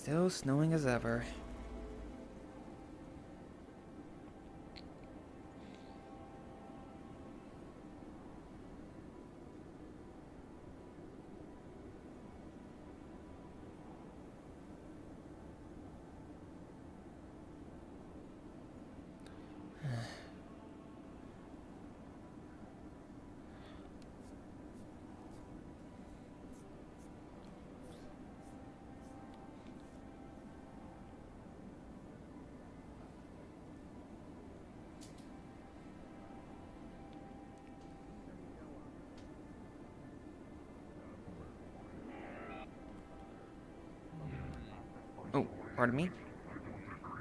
Still snowing as ever. Oh, pardon me?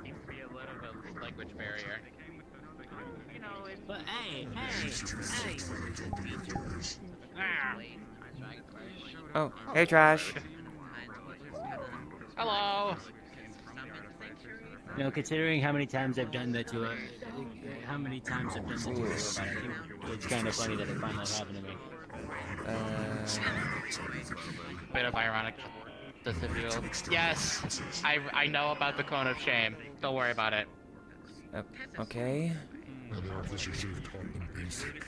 Seems to be a little bit of language barrier. You know, it's... But hey! Oh, hey, Trash. Hello! You know, considering how many times I've done that to how many times I've done that to a robot, I think it's kind of funny that it finally happened to me. Bit of ironic. Does it feel? Yes! I know about the cone of shame. Don't worry about it. Okay. The officers have taught them basic.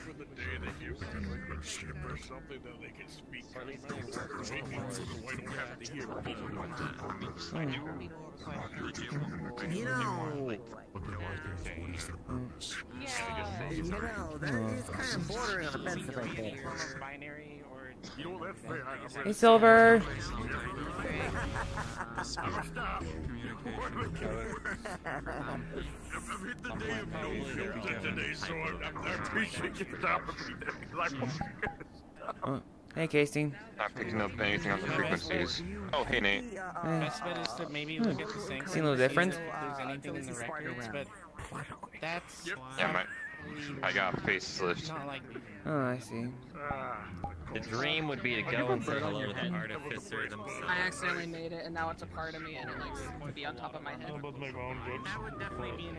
You know, But now I think what is their purpose? yeah, you know, that is kind of bordering on offensive right there. Binary or... Hey, Silver. Hey, Casey. Not picking up anything on the frequencies. Oh, hey, Nate. Best bet is to maybe look at the sync. Seem a little different. If there's anything in the records, but that's... Yeah, I got facelift. Not like... Oh, I see. The dream would be to go and say hello to that artificer themselves. I accidentally made it, and now it's a part of me, and it likes to be on top of my head. That would definitely be an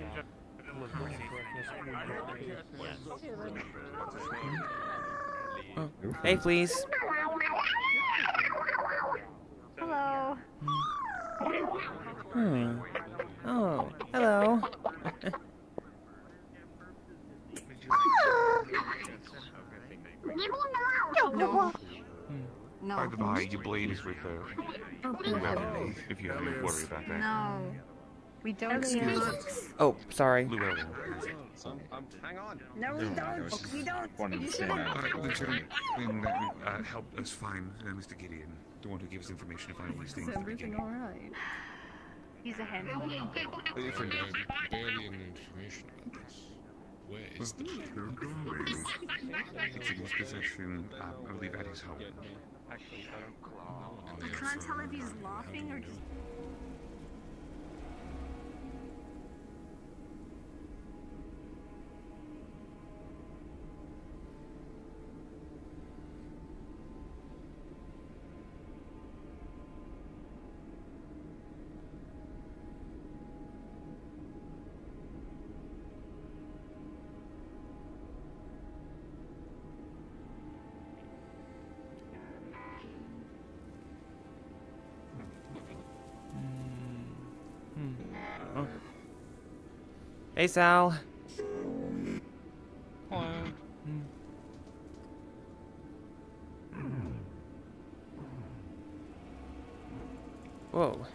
Oh. Hey, please. Hello. Oh, hello. No. By the by, your blade is with if you have to worry about that. No. We don't Oh, sorry. Hang on. No, we don't. We don't. You shouldn't. Help us find Mr. Gideon, the one who gave us information to find these things. Is everything alright? He's a handful. Barely any information about this. Where is the It's in his possession, I believe at his home. I can't tell if he's laughing or just... Oh. Hey, Sal. Whoa.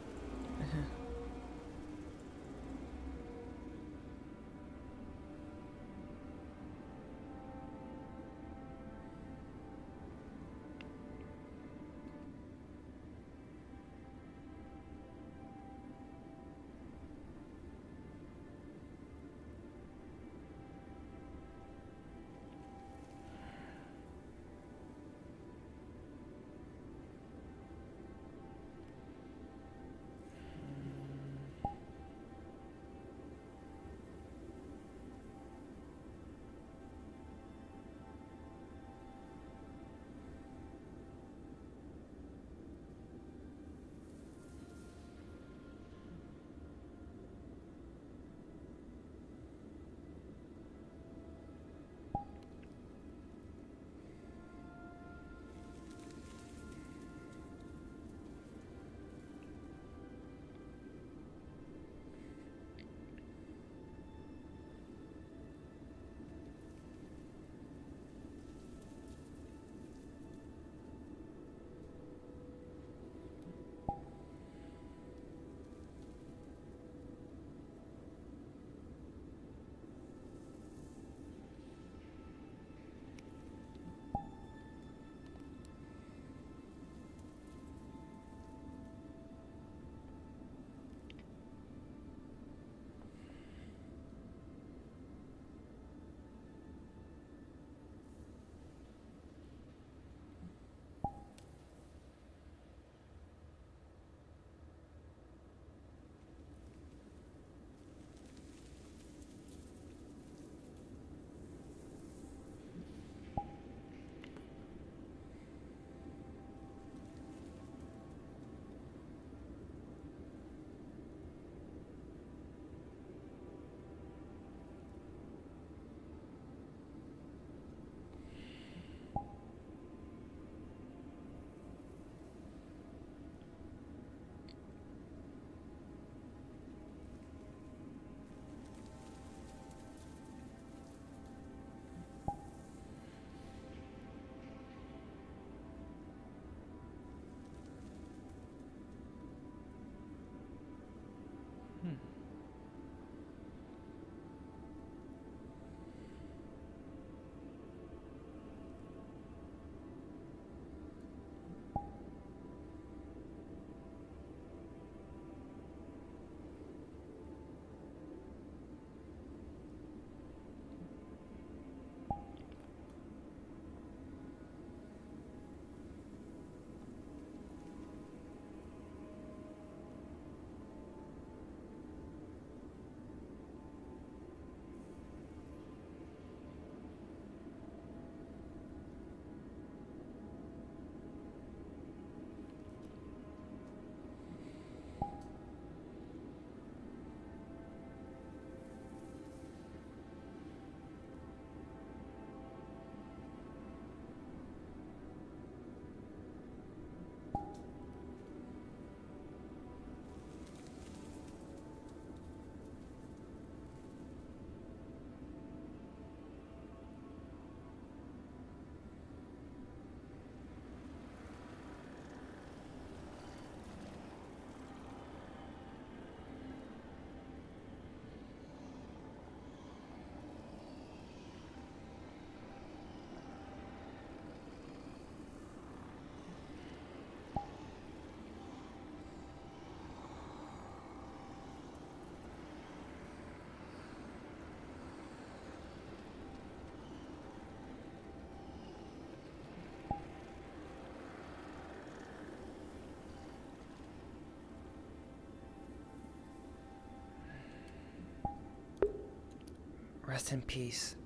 Rest in peace,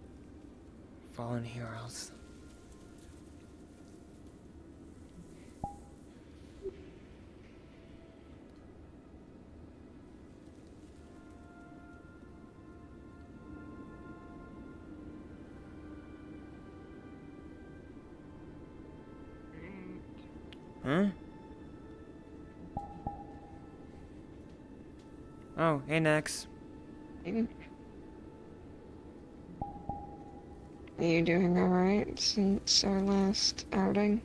fallen heroes. Huh? Oh, hey, Nex. Are you doing alright since our last outing?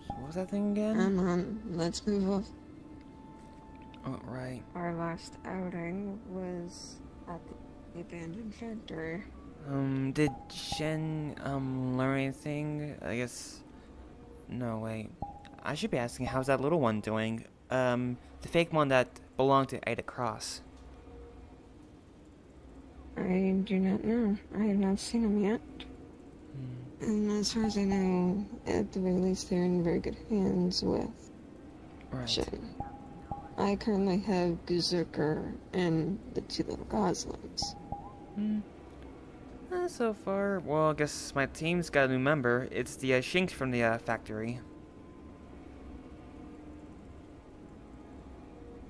So what was that thing again? Come on, let's move off. Oh, right. Our last outing was at the abandoned factory. Did Shen, learn anything? I guess... No, wait. I should be asking, how's that little one doing? The fake one that belonged to Ada Cross. I do not know. I have not seen him yet. And as far as I know, at the very least, they're in very good hands with Shen. I currently have Berserker and the two little goslings. So far, well, I guess my team's got a new member. It's the Shinx from the factory.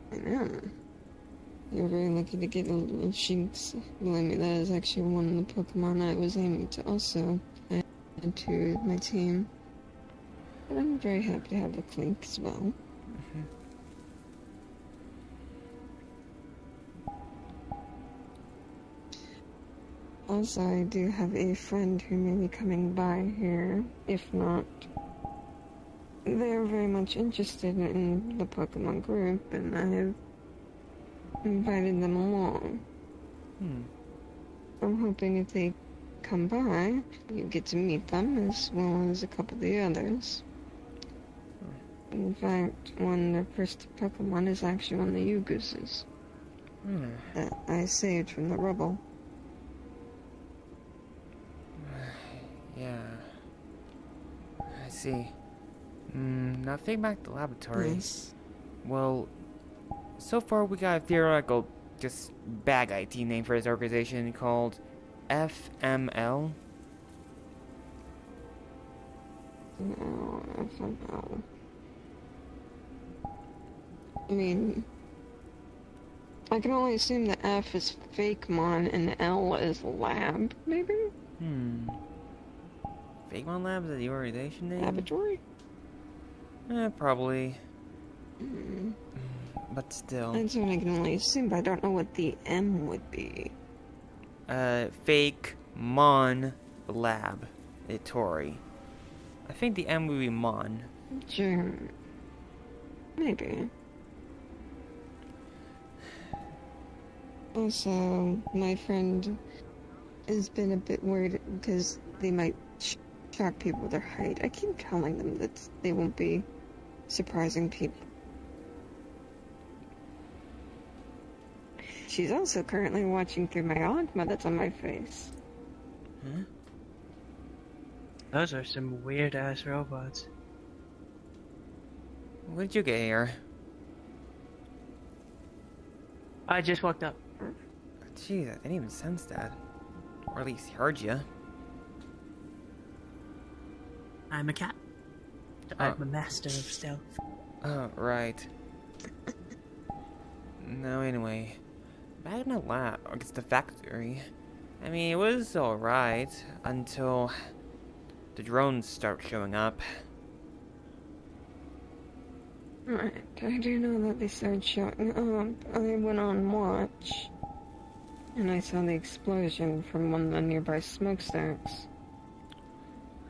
I know. You're very lucky to get a little Shinx. Believe me, that is actually one of the Pokemon I was aiming to also add to my team. But I'm very happy to have a Clink as well. Also, I do have a friend who may be coming by here. If not, they're very much interested in the Pokemon group, and I have invited them along. I'm hoping if they come by, you get to meet them as well as a couple of the others. In fact, one of the first Pokemon is actually one of the Yuguses that I saved from the rubble. Yeah. I see. Nothing back to the laboratory. Yes. Well, so far we got a theoretical, just bag IT name for this organization called FML. No, FML. I mean, I can only assume the F is Fakemon and L is Lab, maybe? Fakemon Labs is the organization name? Laboratory? Probably. But still. That's what I can only assume, but I don't know what the M would be. Fakemon Lab. Tori. I think the M would be Mon. Sure. Maybe. Also, my friend has been a bit worried because they might shock people with their height. I keep telling them that they won't be surprising people. She's also currently watching through my Ogma that's on my face. Huh? Those are some weird-ass robots. When did you get here? I just walked up. Jeez, I didn't even sense that. Or at least heard you. I'm a cat. I'm a master of stealth. Oh, right. No, anyway. Back in the lab, or it's the factory. I mean, it was alright until the drones start showing up. Right, I do know that they started showing up. I went on watch, and I saw the explosion from one of the nearby smokestacks.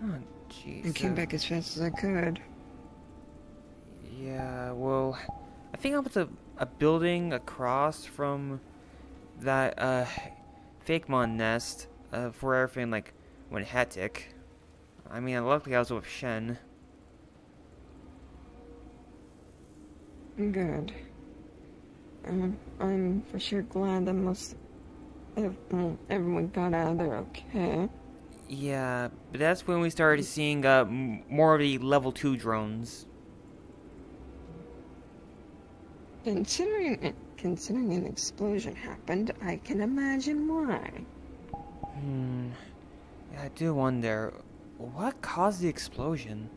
Oh, jeez. And came back as fast as I could. Yeah, well, I think I was a building across from that, Fakemon nest, for everything, like, went hectic. I mean, luckily I was with Shen. Good. I'm for sure glad that everyone got out of there okay. Yeah, but that's when we started seeing, more of the level 2 drones. Considering an explosion happened, I can imagine why. Yeah, I do wonder, what caused the explosion?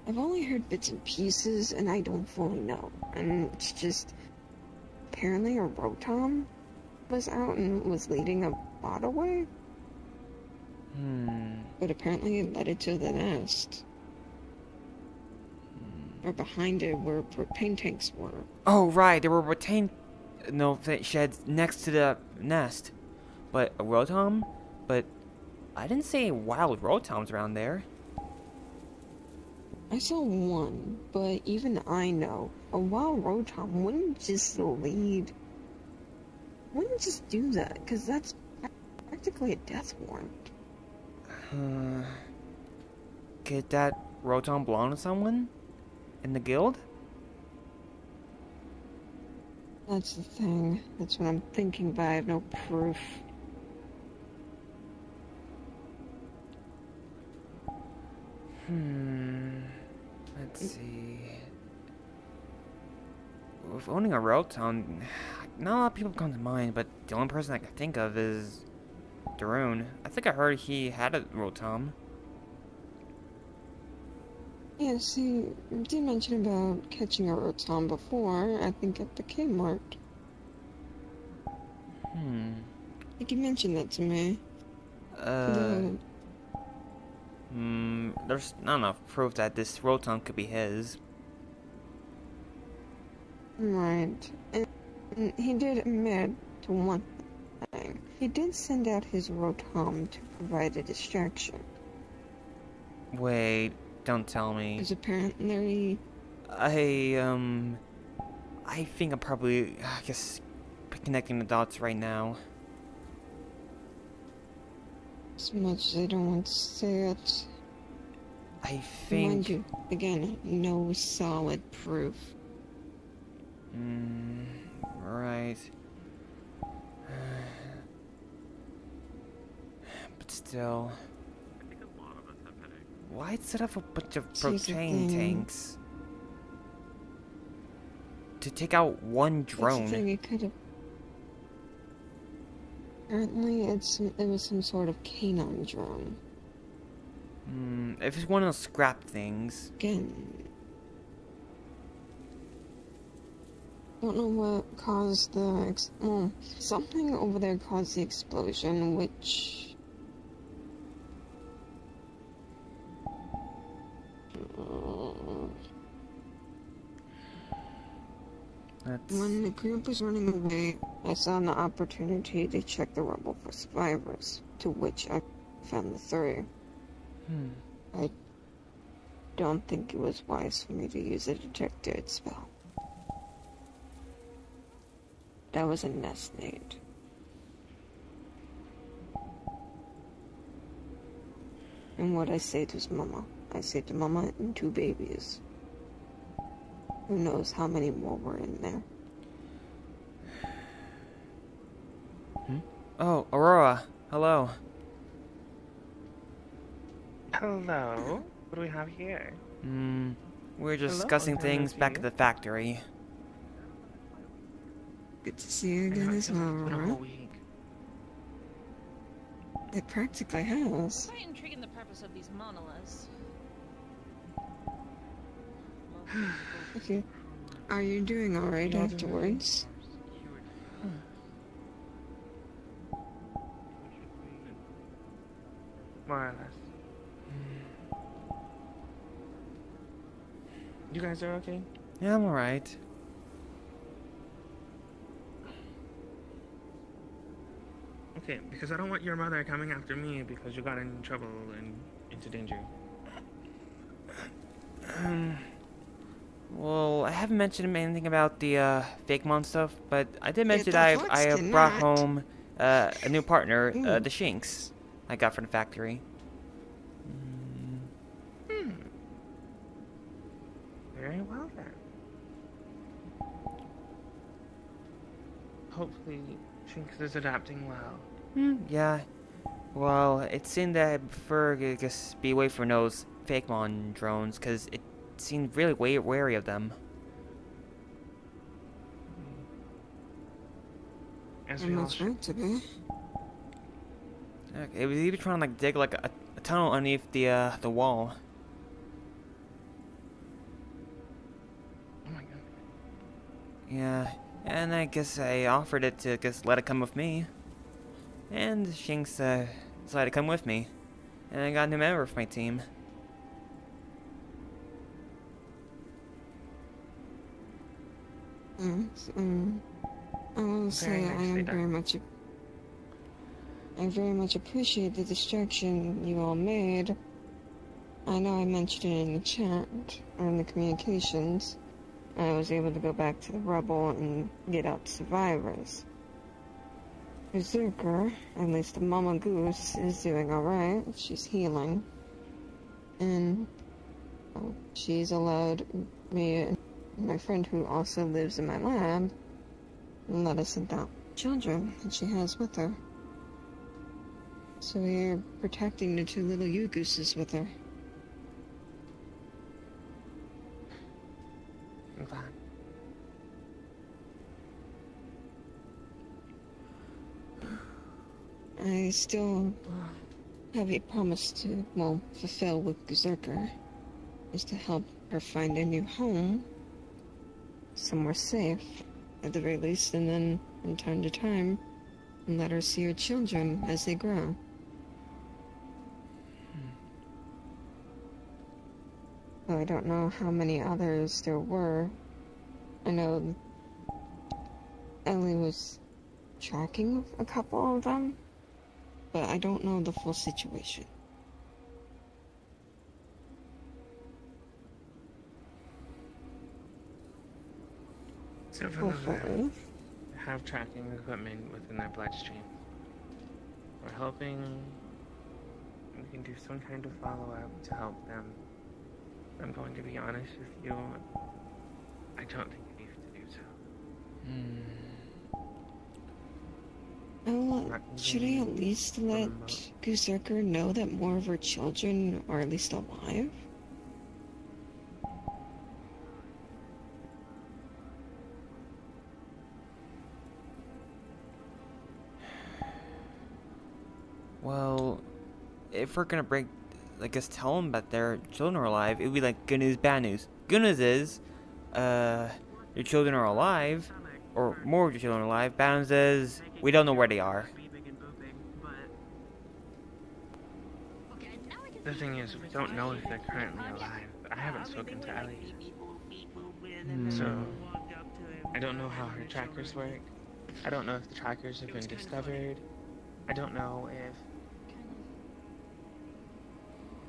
I've only heard bits and pieces, and I don't fully know. And it's just... apparently a rotom was out and was leading a bot away. But apparently it led it to the nest. Or behind it where propane tanks were. Oh, right, there were propane sheds next to the nest. But a rotom? But I didn't see any wild rotoms around there. I saw one, but even I know a wild rotom wouldn't just lead. Wouldn't just do that, because that's practically a death warrant. Could that rotom belong to someone in the guild? That's the thing. That's what I'm thinking, but I have no proof. Let's see. With owning a rotom, not a lot of people come to mind, but the only person I can think of is Darun. I think I heard he had a rotom. Yeah, see, you did mention about catching a rotom before, I think at the Kmart. I think you mentioned that to me. There's not enough proof that this rotom could be his. Right. And he did admit to one thing. He did send out his rotom to provide a distraction. Wait, don't tell me. Because apparently... I think I'm probably, I guess, connecting the dots right now. As much as I don't want to say it... I think... Mind you, again, no solid proof. Right. But still... Why'd set up a bunch of propane tanks? To take out one drone? That's the thing, it could have... Apparently, it was some sort of canine drone. If it's one of those scrap things. Again... Don't know what caused the... well, something over there caused the explosion, which... When the group was running away, I saw an opportunity to check the rubble for survivors, to which I found the 3. I don't think it was wise for me to use a detect dead spell. That was a nest nade. And what I say to Mama, I say to Mama and 2 babies. Who knows how many more were in there. Oh, Aurora. Hello. Hello. What do we have here? We're discussing things back at the factory. Good to see you again as well, Aurora. It practically has. Quite intriguing the purpose of these monoliths. Okay. Are you doing alright afterwards? More or less. You guys are okay? Yeah, I'm alright. Okay, because I don't want your mother coming after me because you got in trouble and into danger. Well, I haven't mentioned anything about the fake mon stuff, but I did mention that I brought home a new partner, the Shinx, I got from the factory. Very well then. Hopefully, Shinx is adapting well. Yeah. Well, it seemed that I prefer to just be away from those fake mon drones, because it seemed really wary of them. As And we all that's right to be. Okay, it was even trying to like dig like a tunnel underneath the wall. Oh my god. Yeah, and I guess I offered it to just let it come with me. And Shinx decided to come with me. And I got a new member for my team. Yes, I will say I very much appreciate the distraction you all made. I know I mentioned it in the chat, or in the communications. I was able to go back to the rubble and get out survivors. Berserker, at least the Mama Goose, is doing alright. She's healing. And she's allowed me and my friend who also lives in my lab let us adopt children that she has with her. So we're protecting the 2 little Yugooses with her. I'm glad. I still have a promise to, fulfill with Berserker, is to help her find a new home, somewhere safe, at the very least, and then, from time to time, let her see her children as they grow. Though I don't know how many others there were. I know Ellie was tracking a couple of them, but I don't know the full situation. So for those that have tracking equipment within their bloodstream, we're hoping we can do some kind of follow-up to help them. I'm going to be honest with you, I don't think it needs to do so. Should I at least let Berserker know that more of her children are at least alive? Well, if we're gonna tell them that their children are alive, it would be like good news, bad news. Good news is, your children are alive, or more of your children are alive. Bad news is, we don't know where they are. The thing is, we don't know if they're currently alive. I haven't spoken to Ellie. So, I don't know how her trackers work. I don't know if the trackers have been discovered. I don't know if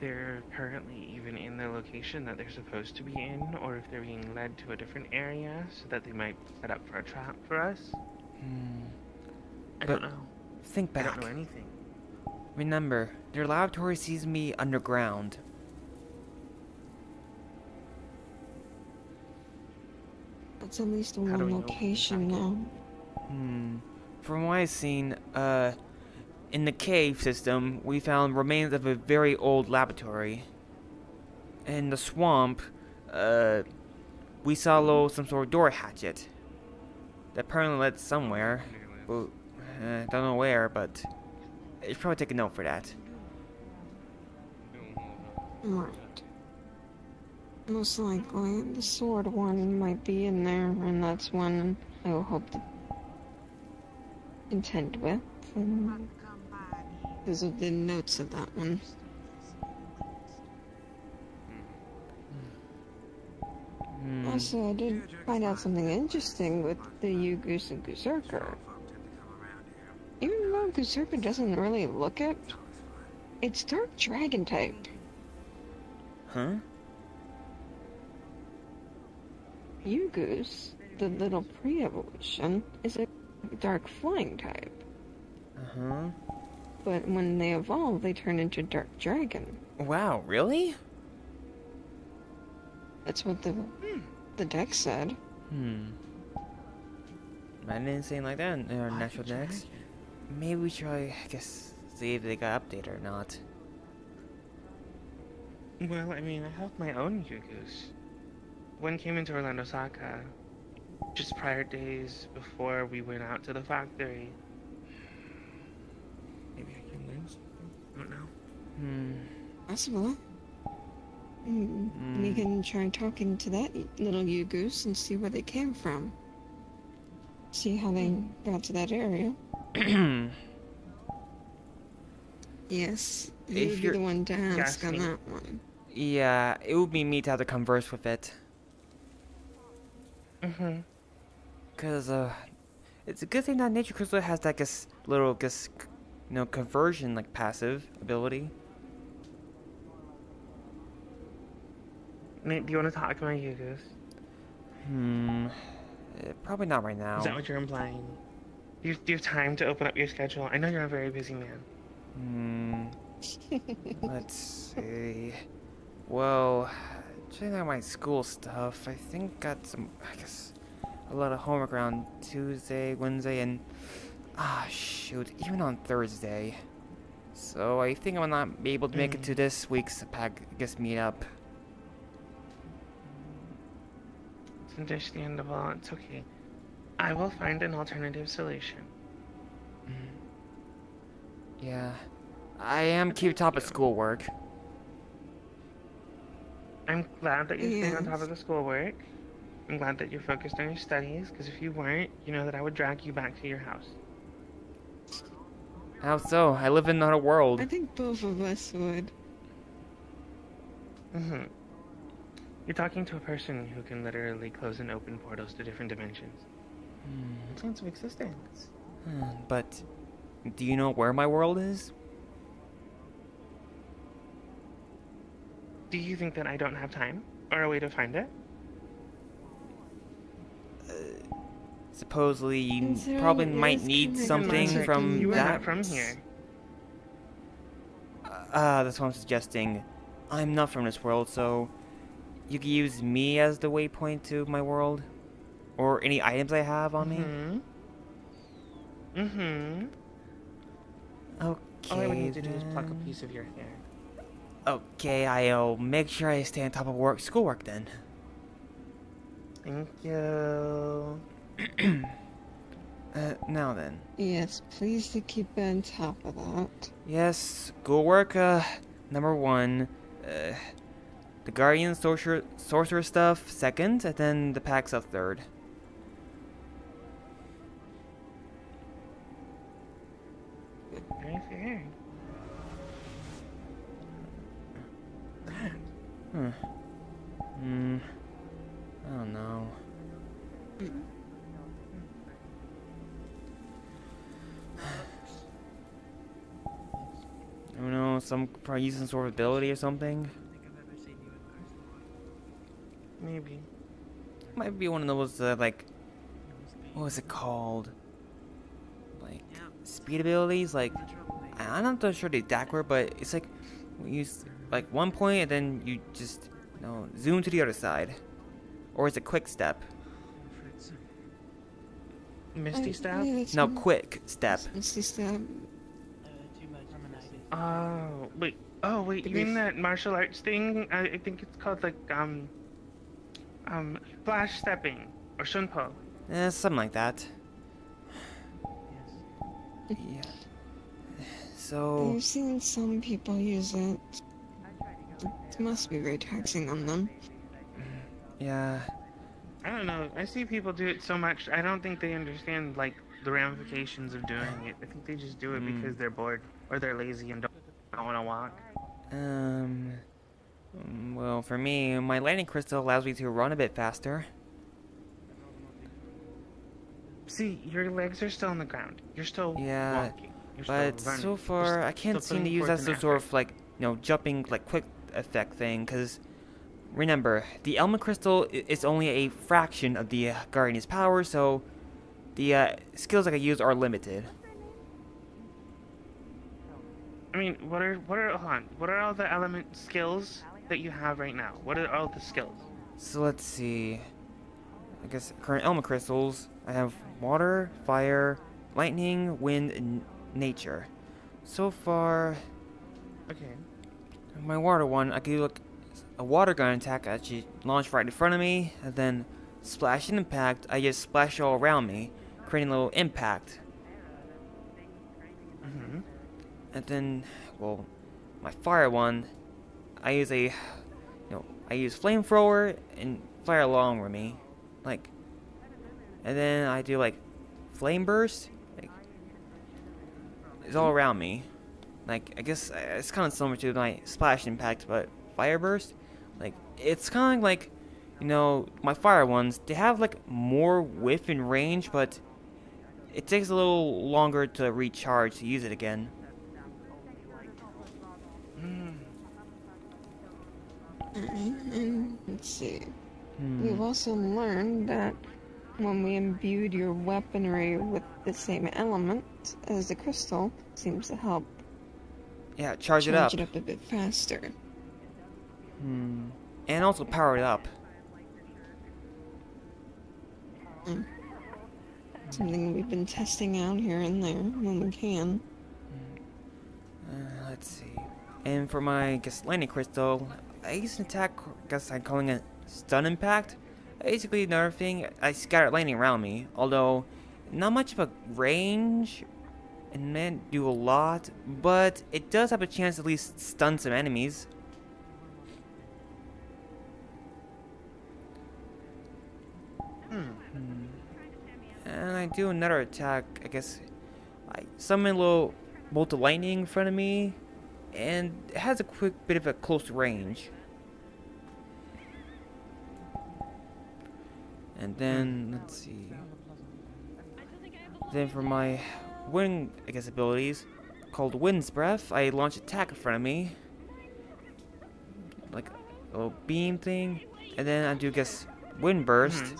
they're currently even in the location that they're supposed to be in, or if they're being led to a different area so that they might set up for a trap for us. I don't know. Think back. I don't know anything. Remember, their laboratory sees me underground. That's at least in one location now. From what I've seen, in the cave system, we found remains of a very old laboratory. In the swamp, we saw some sort of door hatchet that apparently led somewhere, but don't know where. But you should probably take a note for that. Right. Most likely, the sword one might be in there, and that's one I will hope to contend with. Because of the notes of that one. Also, I did find out something interesting with the Yugoos and Berserker. Even though Berserker doesn't really look it, it's Dark Dragon type. Huh? Yugoos, the little pre-evolution, is a Dark Flying type. Uh-huh. But when they evolve, they turn into Dark Dragon. Wow, really? That's what the deck said. I didn't say like that in our natural decks. Maybe we should, I guess, see if they got updated or not. Well, I mean, I have my own Yugoos. one came into Orlando Saka just prior days before we went out to the factory. Maybe I can learn something. I don't know. Possible. We can try talking to that little goose and see where they came from. See how they got to that area. Yes, you'd be the one to ask on that one. Yeah, it would be me to have to converse with it. Cause it's a good thing that Nature Crystal has that little conversion like passive ability. Nate, do you want to talk to my Yugos? Probably not right now. Is that what you're implying? Do you have time to open up your schedule? I know you're a very busy man. Let's see. Well, checking out my school stuff, I think got a lot of homework around Tuesday, Wednesday, and shoot, even on Thursday. So I think I will not be able to make it to this week's meetup. It's understandable. It's okay. I will find an alternative solution. Yeah, I am keeping top of schoolwork. I'm glad that you're staying on top of the schoolwork. I'm glad that you're focused on your studies, because if you weren't, you know that I would drag you back to your house. How so? I live in another world. I think both of us would. You're talking to a person who can literally close and open portals to different dimensions. Plans of existence. But, do you know where my world is? Do you think that I don't have time? Or a way to find it? Supposedly, you probably might need something from you that. are not from here. That's what I'm suggesting. I'm not from this world, so you can use me as the waypoint to my world, or any items I have on me. Okay. All I would need to do is pluck a piece of your hair. Okay, I'll make sure I stay on top of schoolwork then. Thank you. Now then. Yes, please to keep on top of that. Yes, schoolwork, number 1. The Guardian Sorcerer stuff, 2nd, and then the pack stuff, 3rd. Very fair. I don't know. I don't know, probably using some sort of ability or something. Maybe. Might be one of those, what was it called? Like, speed abilities? Like, I'm not sure the exact word, but it's like, we use, like, one point and then you just, zoom to the other side. Or is it quick step? Misty Step? No, quick step. Misty Step. Oh, wait. Oh, wait. You mean that martial arts thing? I think it's called, like, flash stepping. Or shunpo. Something like that. Yeah. So... I've seen some people use it. It must be very taxing on them. Yeah. I don't know. I see people do it so much. I don't think they understand, like, the ramifications of doing it. I think they just do it because they're bored. Or they're lazy and don't want to walk. Well, for me, my landing crystal allows me to run a bit faster. See, your legs are still on the ground. You're still walking. You're but still running. So far, I can't seem to use that some sort of, like, jumping, like, quick effect thing, because... Remember, the element crystal is only a fraction of the Guardian's power, so the skills I can use are limited. I mean, what are all the element skills that you have right now? What are all the skills? So let's see. I guess current element crystals. I have water, fire, lightning, wind, and nature. So far, okay. My water one, I could do like a water gun attack actually launched right in front of me, and then splash and impact, I just splash all around me, creating a little impact. And then, well, my fire one, I use flamethrower and fire along with me, like, and then I do like flame burst, like, it's all around me. Like, I guess it's kind of similar to my splash impact, but fire burst, like, it's kind of like, you know, my fire ones, they have like more width and range, but it takes a little longer to recharge to use it again. And let's see. We've also learned that when we imbued your weaponry with the same element as the crystal, it seems to help. Yeah, charge it up a bit faster. And also power it up. Something we've been testing out here and there when we can. Let's see. And for my, I guess, lightning crystal, I use an attack, I guess I'm calling it stun impact. Basically, another thing, I scatter lightning around me, although not much of a range, and man, do a lot, but it does have a chance to at least stun some enemies. And I do another attack, I guess, I summon a little bolt of lightning in front of me, and it has a quick bit of a close range. And then, let's see. Then for my wind, I guess, abilities, called Wind's Breath, I launch attack in front of me. Like a little beam thing. And then I do, I guess, Wind Burst,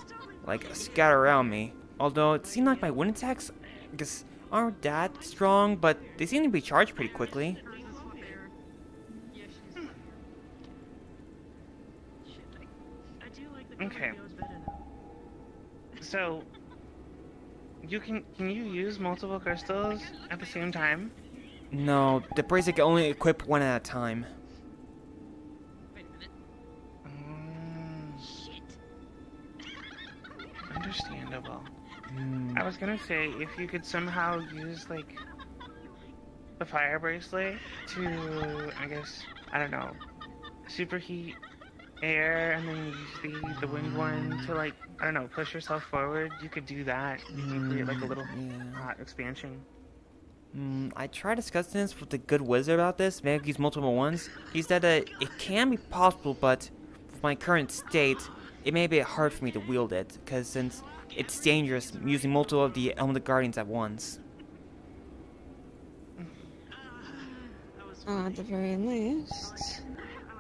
like a scatter around me. Although it seemed like my wind attacks, I guess, aren't that strong, but they seem to be charged pretty quickly. Okay. So, can you use multiple crystals at the same time? No, the bracelet can only equip one at a time. Understandable. I was gonna say, if you could somehow use, like, the fire bracelet to, I guess, I don't know, superheat air, and then use the wind one to, like, I don't know, push yourself forward, you could do that. You can create, like, a little expansion. I tried discussing this with the good wizard about this, maybe use multiple ones. He said that it can be possible, but with my current state, it may be hard for me to wield it, because since it's dangerous using multiple of the Elemental Guardians at once. At the very least,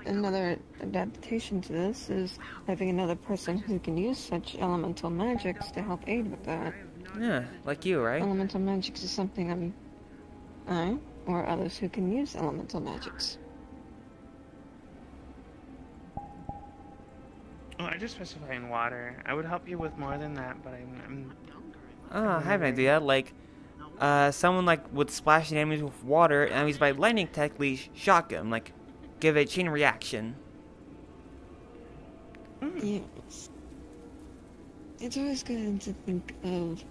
another adaptation to this is having another person who can use such elemental magics to help aid with that. Yeah, like you, right? Elemental magics is something or others who can use elemental magics. Oh, I just specify in water. I would help you with more than that, but I'm I have an idea. Like, someone like would splash the enemies with water, and enemies by lightning technically shock them, like give a chain reaction. Yes. It's always good to think of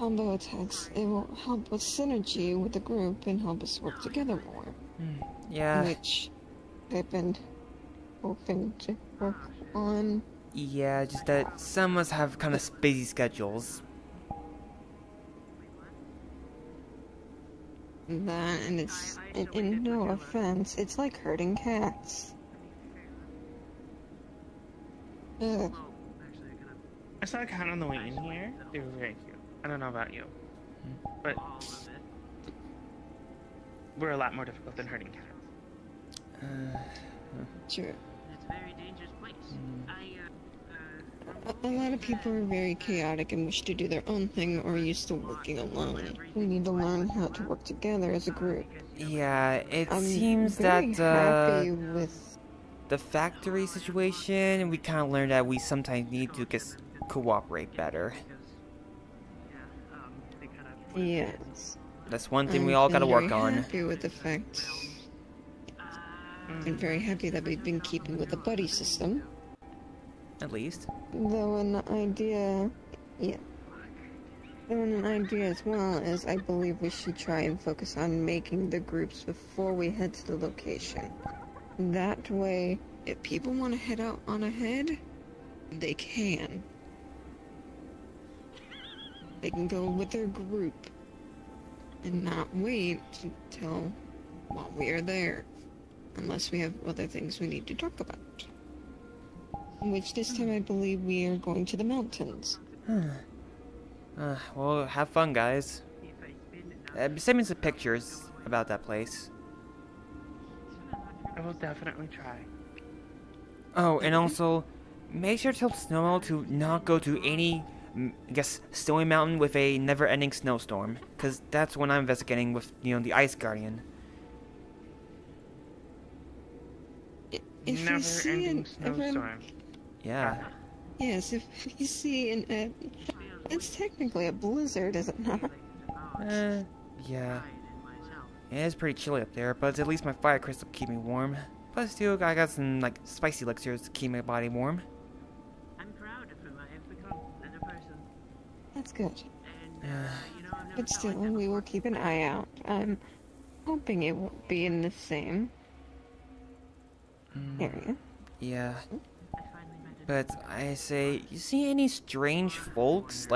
combo attacks. It will help with synergy with the group and help us work together more. Yeah. Which I've been hoping to work on. Yeah, just that some of us have kind of busy schedules. That, and it's, in no offense, it's like herding cats. Ugh. I saw a cat on the way in here. They were very cute. I don't know about you, but we're a lot more difficult than herding cats. Sure. It's a very dangerous place. A lot of people are very chaotic and wish to do their own thing or are used to working alone. We need to learn how to work together as a group. Yeah, it I'm seems very that happy with the factory situation, we kind of learned that we sometimes need to just cooperate better. Yes. That's one thing we all got to work on. I'm happy with the fact I'm very happy that we've been keeping with the buddy system. At least. Though an idea... Yeah. Though an idea as well is I believe we should try and focus on making the groups before we head to the location. That way, if people want to head out on ahead, they can. They can go with their group and not wait until while we are there. Unless we have other things we need to talk about. Which this time I believe we are going to the mountains. Well, have fun, guys. Send me some pictures about that place. I will definitely try. Oh, and also, make sure to tell Snowball to not go to any, I guess, snowy mountain with a never-ending snowstorm. Because that's when I'm investigating with, the Ice Guardian. Never-ending snowstorm. Yeah. Yes, if you see it's technically a blizzard, is it not? Yeah. It is pretty chilly up there, but at least my fire crystal keep me warm. Plus, too, I got some, spicy elixirs to keep my body warm. I'm proud of who I have become as a person. That's good. And, But still, we will keep an eye out. I'm hoping it won't be in the same area. Yeah. But I say, you see any strange folks,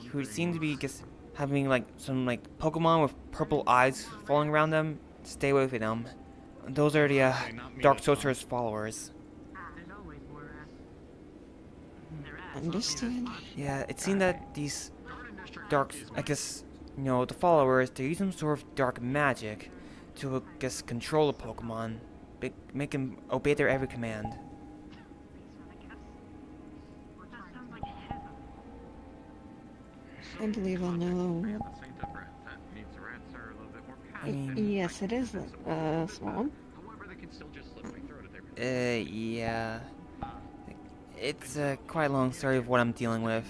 who seem to be just having, some, Pokemon with purple eyes falling around them? Stay away from them. Those are the, Dark Sorcerer's followers. Understood. Yeah, it seemed that these the followers, they use some sort of dark magic to, control the Pokemon. Make them obey their every command. I believe I'll know. I mean, yes, it is small. Yeah. It's a quite long story of what I'm dealing with.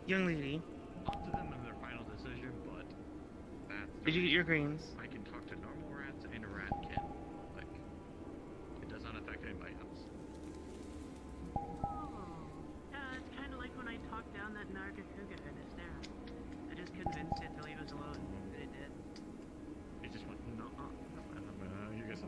Young lady, Up to them and their final decision, but did you get your greens? I can talk to normal rats and a rat can. It does not affect anybody else. It's kind of like when I talked down that Nargacuga in his there. I just convinced it to leave us alone, and it did. It just went, no, you guys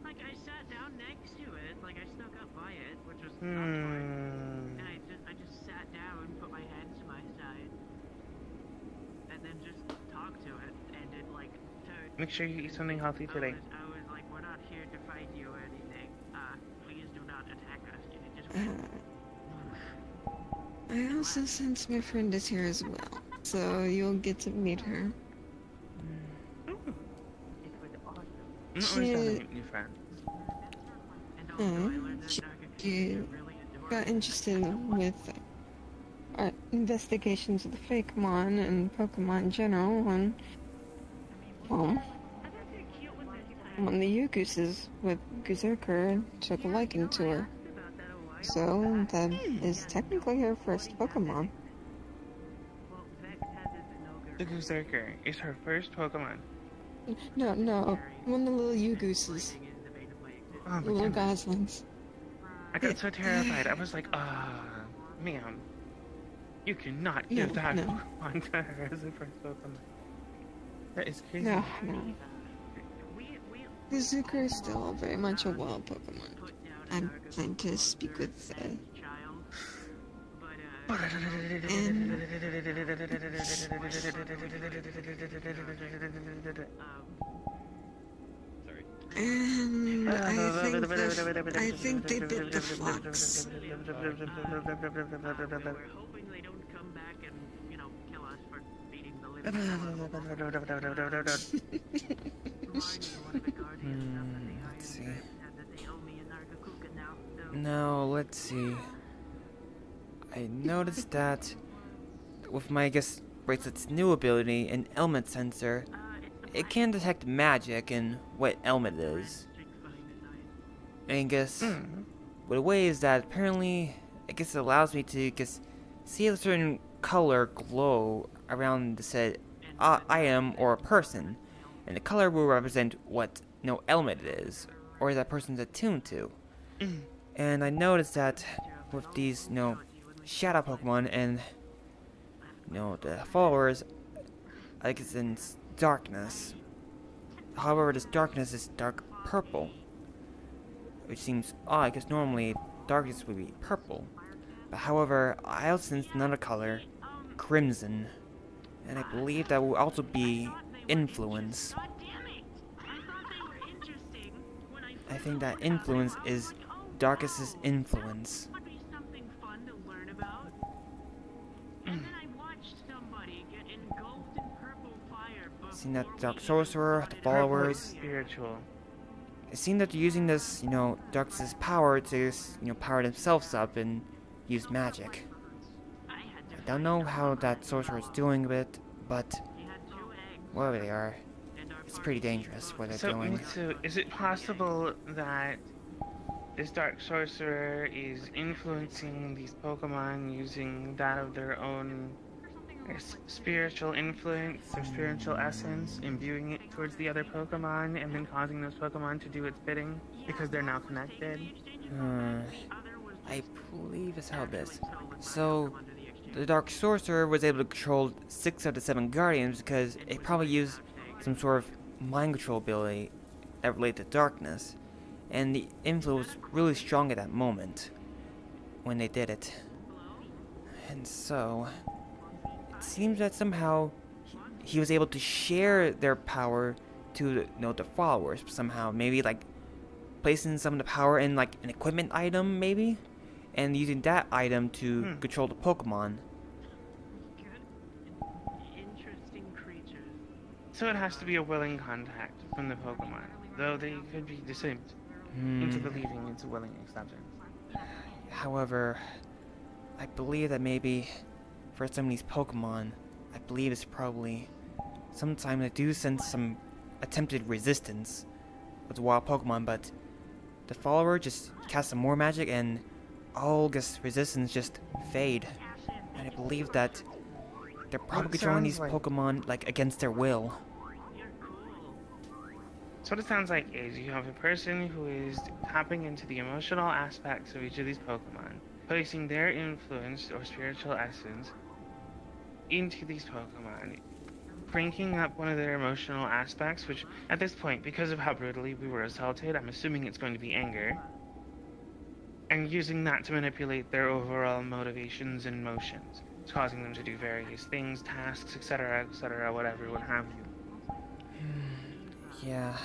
Like, I sat down next to it, I snuck up by it, which was not fun. And I just sat down, put my hands to my side, and then just talked to it, and it, turned. Make sure you eat something healthy today. I was like, we're not here to fight you or anything. Please do not attack us. And it just I also sense my friend is here as well, so you'll get to meet her. New friend. She got interested with our investigations of the Fakemon and Pokemon in general, and well, one of the Yugooses with Berserker took a liking to her. So that is technically her first Pokemon. The Berserker is her first Pokemon. No, one of the little Yugooses. Oh my little goodness. goslings. I got so terrified. I was like, ma'am, you cannot give that Pokemon to her as a first Pokemon. That is crazy. No. Berserker is still very much a wild Pokemon. I'm trying to speak with and I think they bit the fox. hoping they don't come back and, kill us for beating the Let's see. No, let's see. I noticed that with my, bracelet's new ability, an element sensor, it can detect magic and what element it is. And what a way is that apparently, it allows me to see a certain color glow around the said item or a person, and the color will represent what element it is, or that person's attuned to. And I noticed that with these shadow Pokemon and the followers, like it's in darkness. However, this darkness is dark purple, which seems odd because normally darkness would be purple. But however, I also sensed another color, crimson, and I believe that will also be influence. I think that influence is Darkus's influence. Seen that Dark Sorcerer, the followers. Spiritual. It seemed that they're using this, Darkus's power to, power themselves up and use magic. I don't know how that sorcerer is doing it, but wherever they are, it's pretty dangerous what they're doing. So, is it possible that this Dark Sorcerer is influencing these Pokemon using that of their own spiritual influence or spiritual essence, imbuing it towards the other Pokemon, and then causing those Pokemon to do its bidding because they're now connected? I believe that's how it is. So, the Dark Sorcerer was able to control 6 of the 7 Guardians because it probably used some sort of mind control ability that related to darkness. And the influence was really strong at that moment when they did it. And so, it seems that somehow he was able to share their power to the followers somehow. Maybe like placing some of the power in like an equipment item, maybe, and using that item to control the Pokemon. Interesting creatures. So it has to be a willing contact from the Pokemon, though they could be deceived into believing it's a willing acceptance. However, I believe that maybe for some of these Pokemon, I believe it's probably sometime they do sense some attempted resistance with wild Pokemon, but the follower just casts some more magic and all this resistance just fade. And I believe that they're probably controlling these Pokemon like against their will. So what it sounds like is you have a person who is tapping into the emotional aspects of each of these Pokemon, placing their influence or spiritual essence into these Pokemon, cranking up one of their emotional aspects, which at this point, because of how brutally we were assaulted, I'm assuming it's going to be anger, and using that to manipulate their overall motivations and motions, causing them to do various things, tasks, etc., whatever, what have you. Yeah.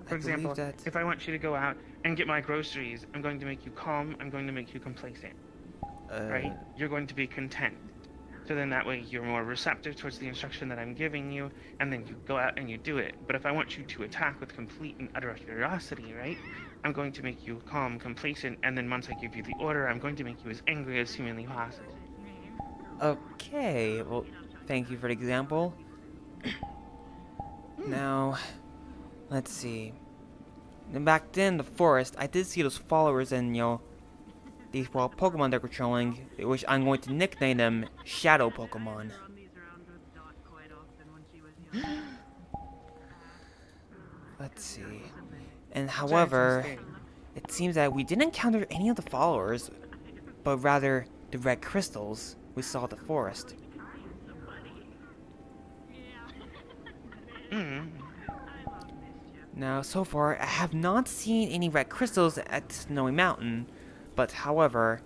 For example, if I want you to go out and get my groceries, I'm going to make you calm, I'm going to make you complacent. Right? You're going to be content. So then that way you're more receptive towards the instruction that I'm giving you, and then you go out and you do it. But if I want you to attack with complete and utter curiosity, right? I'm going to make you calm, complacent, and then once I give you the order, I'm going to make you as angry as humanly possible. Okay, well, thank you for the example. Now, let's see. And back then, in the forest, I did see those followers and, these wild Pokemon they're controlling, which I'm going to nickname them Shadow Pokemon. Let's see. And however, it seems that we didn't encounter any of the followers, but rather the red crystals we saw at the forest. Now, so far, I have not seen any red crystals at Snowy Mountain, but however,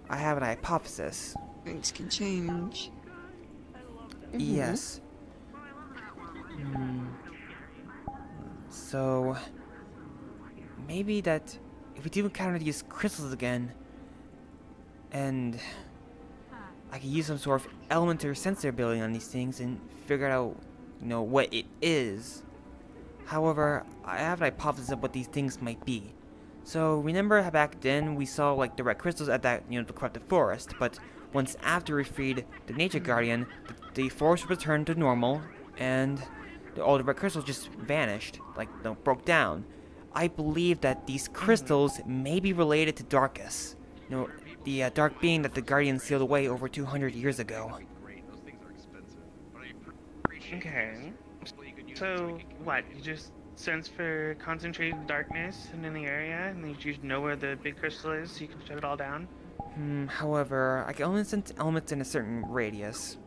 I have an hypothesis. Things can change. Yes. So, maybe that if we do encounter these crystals again, and I can use some sort of elementary sensor ability on these things and figure out, what it is. However, I have an hypothesis of what these things might be. So, remember how back then we saw, like, the red crystals at that, the corrupted forest, but once after we freed the Nature Guardian, the forest returned to normal, and all the red crystals just vanished, like, broke down. I believe that these crystals may be related to Darkus. The dark being that the Guardian sealed away over 200 years ago. Okay. So, what? You just sense for concentrated darkness in the area, and you know where the big crystal is, so you can shut it all down? However, I can only sense elements in a certain radius.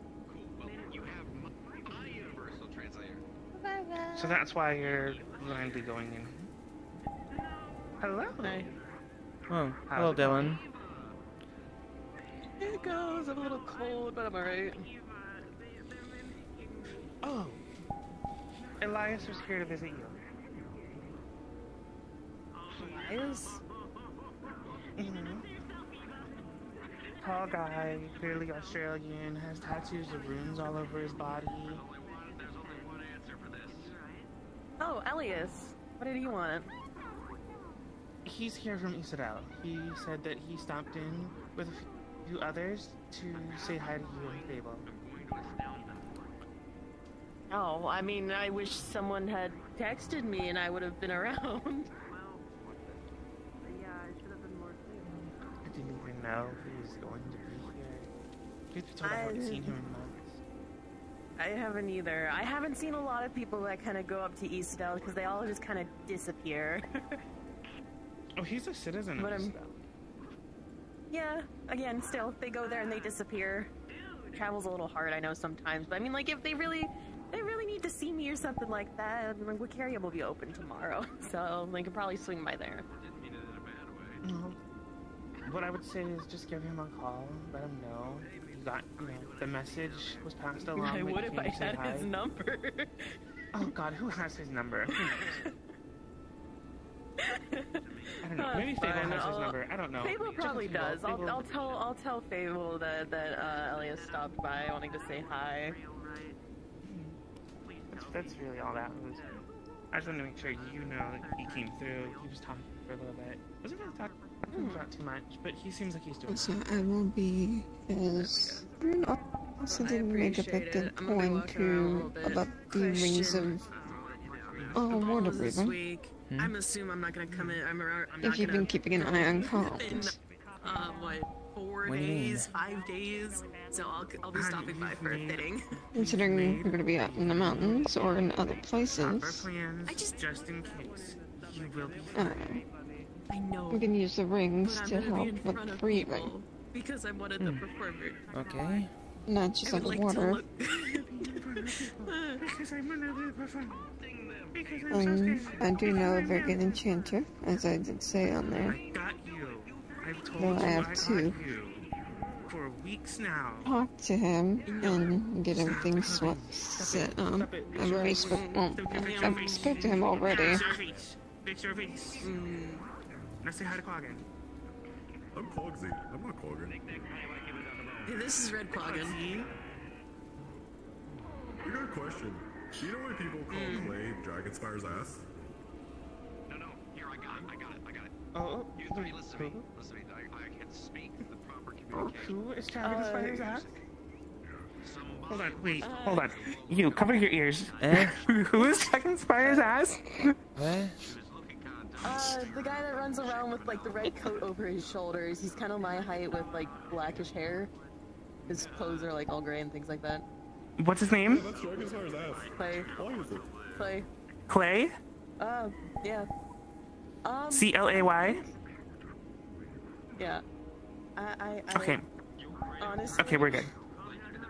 So that's why you're blindly going in. Hello. Hey. Oh, hello, Dylan. It goes. I'm a little cold, but I'm alright. Oh. Elias was here to visit you. Elias? Tall guy, clearly Australian, has tattoos of runes all over his body. Oh, Elias. What did he want? He's here from Isadel. He said that he stopped in with a few others to say hi to you and Fable. Oh, I mean, I wish someone had texted me and I would have been around. I didn't even know he was going to be here. Truth be told, I haven't seen him in months. I haven't either. I haven't seen a lot of people that kind of go up to Eastdale because they all just kind of disappear. Oh, he's a citizen of Eastdale. Yeah, again, still, they go there and they disappear. Travel's a little hard, I know, sometimes, but I mean, like, if they really need to see me or something like that, I mean, like, Wicaria will be open tomorrow, so they could probably swing by there. What I would say is just give him a call, let him know. You got, the message was passed along. I would if I had his number. Oh God, who has his number? I don't know. Maybe Fable has his number. I don't know. Fable probably does. I'll tell Fable that Elias stopped by wanting to say hi. That's really all that was. I just wanted to make sure you know that he came through. He was talking for a little bit. Wasn't really talking about too much, but he seems like he's doing. So I will be his. Also didn't make a big point to about the rings of water breathing. I'm assuming I'm not gonna come in. I'm not if you've been keeping an eye on comms. What, 4 days, 5 days? So I'll be stopping by for a fitting. Considering you're going to be out in the mountains or in other places. Just in case. You will be I know. We can use the rings to help with breathing. Because I'm one of the performers. Okay. Not just underwater. Because I'm another performer. I do know a very good enchanter, as I did say on there. I got you. I've told I have to for weeks now. talk to him and get everything set on. I've already spoke to him already. Fix your face. Now say hi to Cloggin. I'm Clogsy. I'm not Cloggin. Hey, this is Red Cloggin. I got a question. Do you know why people call Clay Dragonspire's ass? No, here, I got it. Oh, you three, listen to me. I can speak the proper communication. Who is Dragonspire's ass? Hold on, wait, hold on. You, cover your ears. Who is Dragonspire's ass? What? The guy that runs around with, like, the red coat over his shoulders. He's kind of my height with, like, blackish hair. His clothes are, like, all gray and things like that. What's his name? Yeah, that's Dragonspire's ass. Clay. Why is it? Clay. Clay? Yeah. C-L-A-Y? Yeah. I Okay. Honestly. Okay, we're good.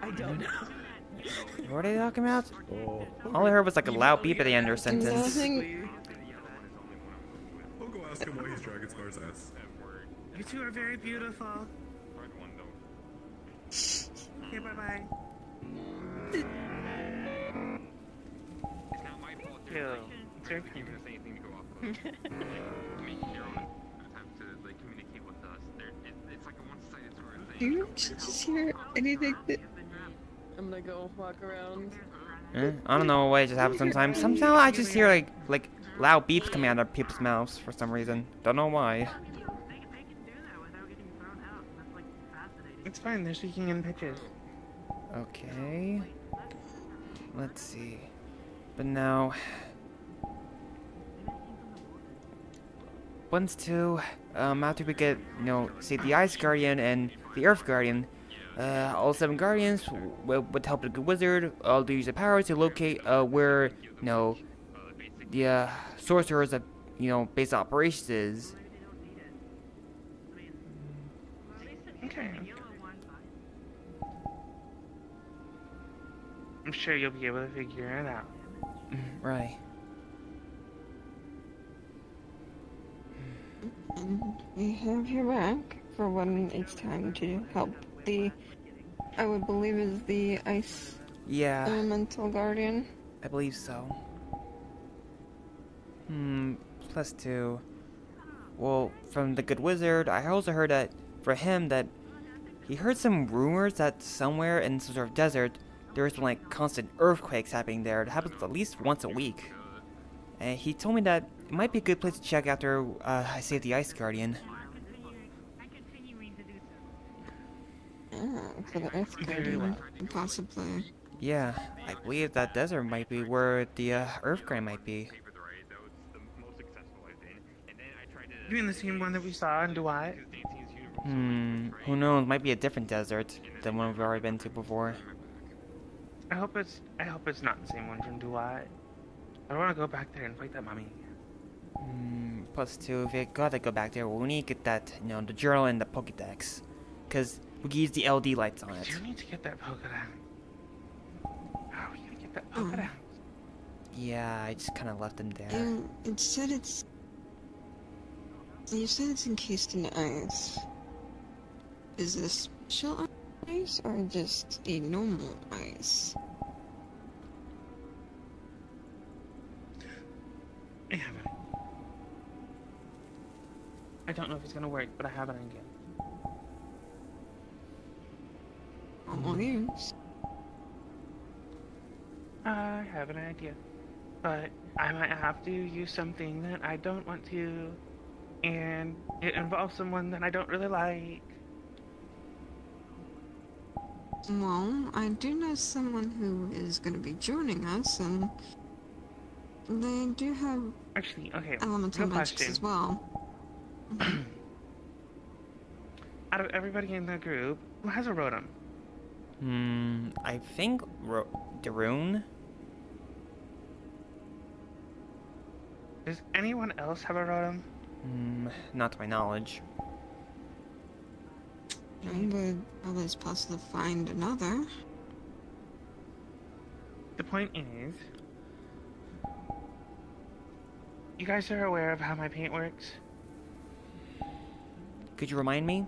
I don't know. What are they talking about? All I heard was like a loud beep at the end of a sentence. I'll go ask him why he's Dragonspire's ass. You two are very beautiful. Okay, bye-bye. Yo, You're gonna say anything to go off of. I mean, you're on have to like communicate with us. It's like a one-sided sort of thing. Do you just hear anything that... I'm gonna go walk around. I don't know why it just happens sometimes. Somehow I just hear like loud beeps coming out of people's mouths for some reason. Don't know why. it's fine, they're speaking in pitches. Okay. Let's see. But now... after we get, see the Ice Guardian and the Earth Guardian, All 7 guardians, with the help of the good wizard, will use the power to locate where, you know, the sorcerer's, base of operations is. Okay. I'm sure you'll be able to figure it out. Right. And we have your back for when it's time to help the, I would believe is the ice elemental guardian. I believe so. +2. Well, from the good wizard, I also heard that for him that he heard some rumors that somewhere in some sort of desert there's been like constant earthquakes happening there. It happens at least once a week. And he told me that it might be a good place to check after I save the ice guardian. For the ice guardian, possibly. Yeah, I believe that desert might be where the earth grind might be. You mean the same one that we saw in Dwight? Who knows? Might be a different desert than one we've already been to before. I hope it's not the same one from Dwight. I don't want to go back there and fight that mummy. +2. If you gotta go back there, we need to get that, the journal and the Pokédex, because we can use the LD lights on it. We do need to get that Pokédex. How are we gonna get that Pokédex? Yeah, I just kind of left them there. It said it's. You said it's encased in ice. Is this special ice or just a normal ice? I have it. I don't know if it's gonna work, but I have it again. All ears. I have an idea, but I might have to use something that I don't want to, and it involves someone that I don't really like. Well, I do know someone who is going to be joining us, and they do have elemental magics as well. Out of everybody in the group, who has a Rotom? I think Darun. Does anyone else have a Rotom? Not to my knowledge. I would always possibly find another. The point is, you guys are aware of how my paint works? Could you remind me?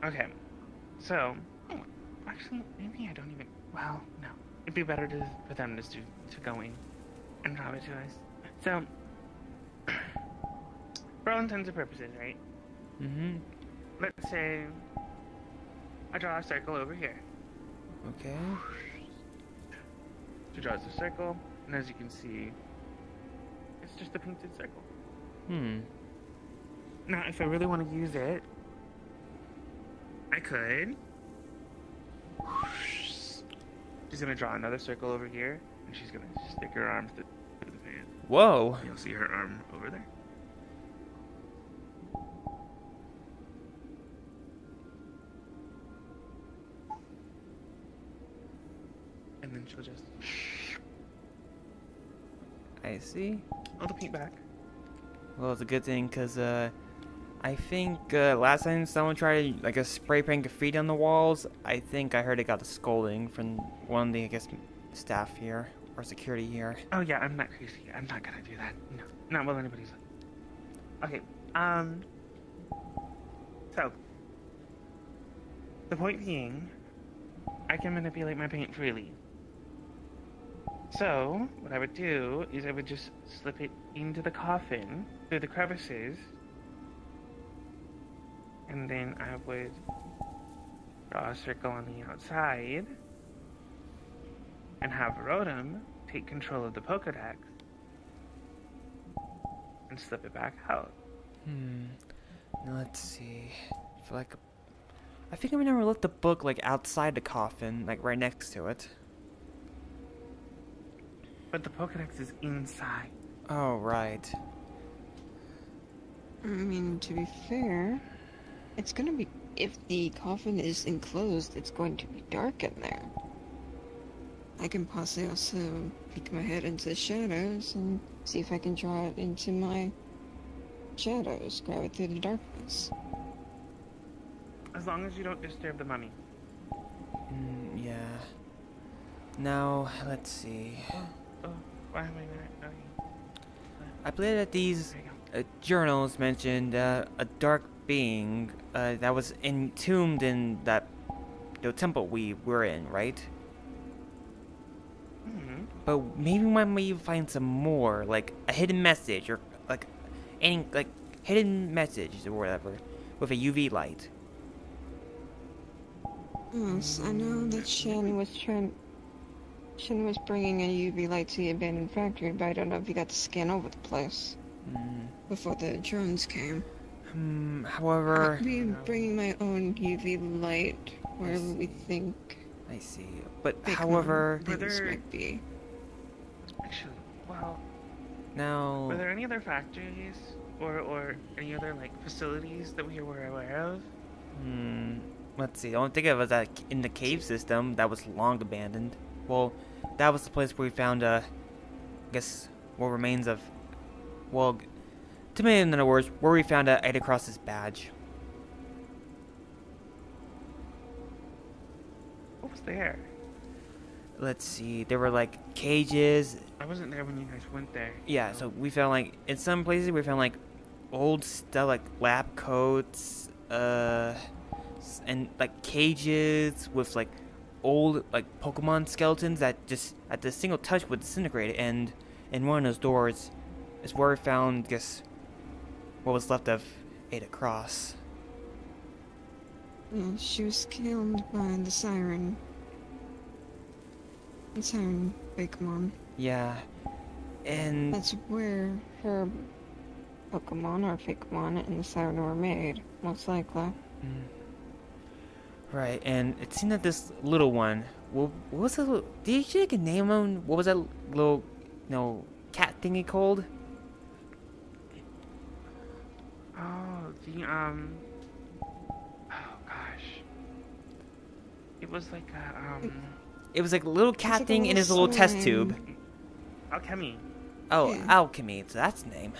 Okay, so, actually, maybe I don't even, well, no. It'd be better for them to go in and drop it to us. So, for all intents and purposes, right? Let's say I draw a circle over here. Okay. She draws a circle, and as you can see, it's just a painted circle. Now, if I really want to use it, I could. She's gonna draw another circle over here, and she's gonna stick her arm through the fan. Whoa! You'll see her arm over there. And then she'll just... I see. All the paint back. Well, it's a good thing, because, I think, last time someone tried, like, a spray paint graffiti on the walls, I think I heard it got a scolding from one of the, I guess, staff here, or security here. Oh, yeah, I'm not crazy. I'm not gonna do that. No, not while anybody's... Okay, so, the point being, I can manipulate my paint freely. So, what I would do is I would just slip it into the coffin through the crevices, and then I would draw a circle on the outside and have Rotom take control of the Pokédex and slip it back out. Now, let's see. I think I never left the book, like, outside the coffin, like, right next to it. But the Pokédex is inside. Oh, right. I mean, to be fair, it's gonna be if the coffin is enclosed, it's going to be dark in there. I can possibly also peek my head into the shadows and see if I can draw it into my shadows, grab it through the darkness. As long as you don't disturb the mummy. Yeah. Now, let's see. Oh, why am I not? I believe that these journals mentioned a dark being that was entombed in the temple we were in, right? But maybe when we find some more, like a hidden message or like any hidden message or whatever with a UV light. Yes, I know that Shen was bringing a UV light to the abandoned factory, but I don't know if he got to scan over the place before the drones came. However, I'll be bringing my own UV light wherever we think. I see, but however, things might be. Actually, well. Now. Were there any other factories or any other like facilities that we were aware of? Let's see. The only thing of was that in the cave system that was long abandoned. Well, that was the place where we found I guess what remains of. Well, to me, in other words, where we found Ada Cross's badge. What was there? Let's see. There were like cages. I wasn't there when you guys went there. Yeah, so we found like in some places we found like old stuff like lab coats, and like cages with like old like Pokemon skeletons that just at the single touch would disintegrate. And in one of those doors is where we found, I guess, what was left of Ada Cross. Yeah, she was killed by the siren. The siren Pokemon. Yeah, and that's where her Pokemon or Fakemon and the siren were made, most likely. Right, and it seemed that this little one, what was the little, did you take a name on, what was that little, cat thingy called? Oh, oh gosh. It was like a, It was like a little cat thing in his little test tube. Alchemy. Oh, yeah. Alchemy, so that's the name.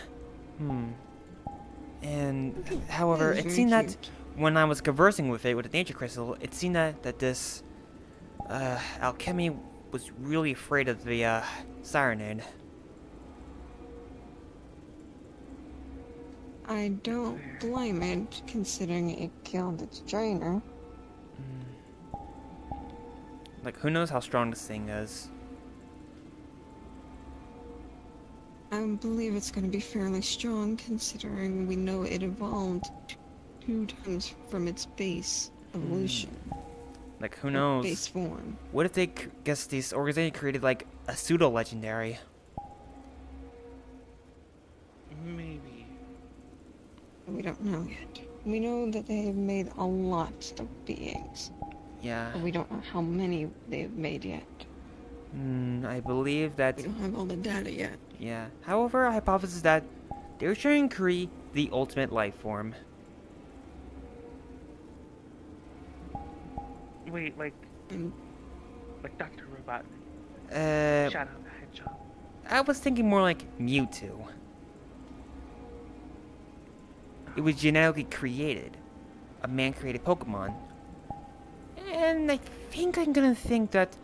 And, however, it seemed that when I was conversing with it, with the nature crystal, it seemed that this, Alchemy was really afraid of the, Sirenade. I don't blame it, considering it killed its trainer. Like, who knows how strong this thing is? I believe it's going to be fairly strong, considering we know it evolved 2 times from its base evolution. Like, who knows? Base form. What if they, guess these organizations created, like, a pseudo-legendary? Maybe. We don't know yet. We know that they have made a lot of beings. Yeah. But we don't know how many they've made yet. I believe that... We don't have all the data yet. Yeah. However, a hypothesis is that they're trying to create the ultimate life form. Wait, like Dr. Robot. Shadow the Hedgehog. I was thinking more like Mewtwo. It was genetically created. A man-created Pokemon. And I think I'm gonna think that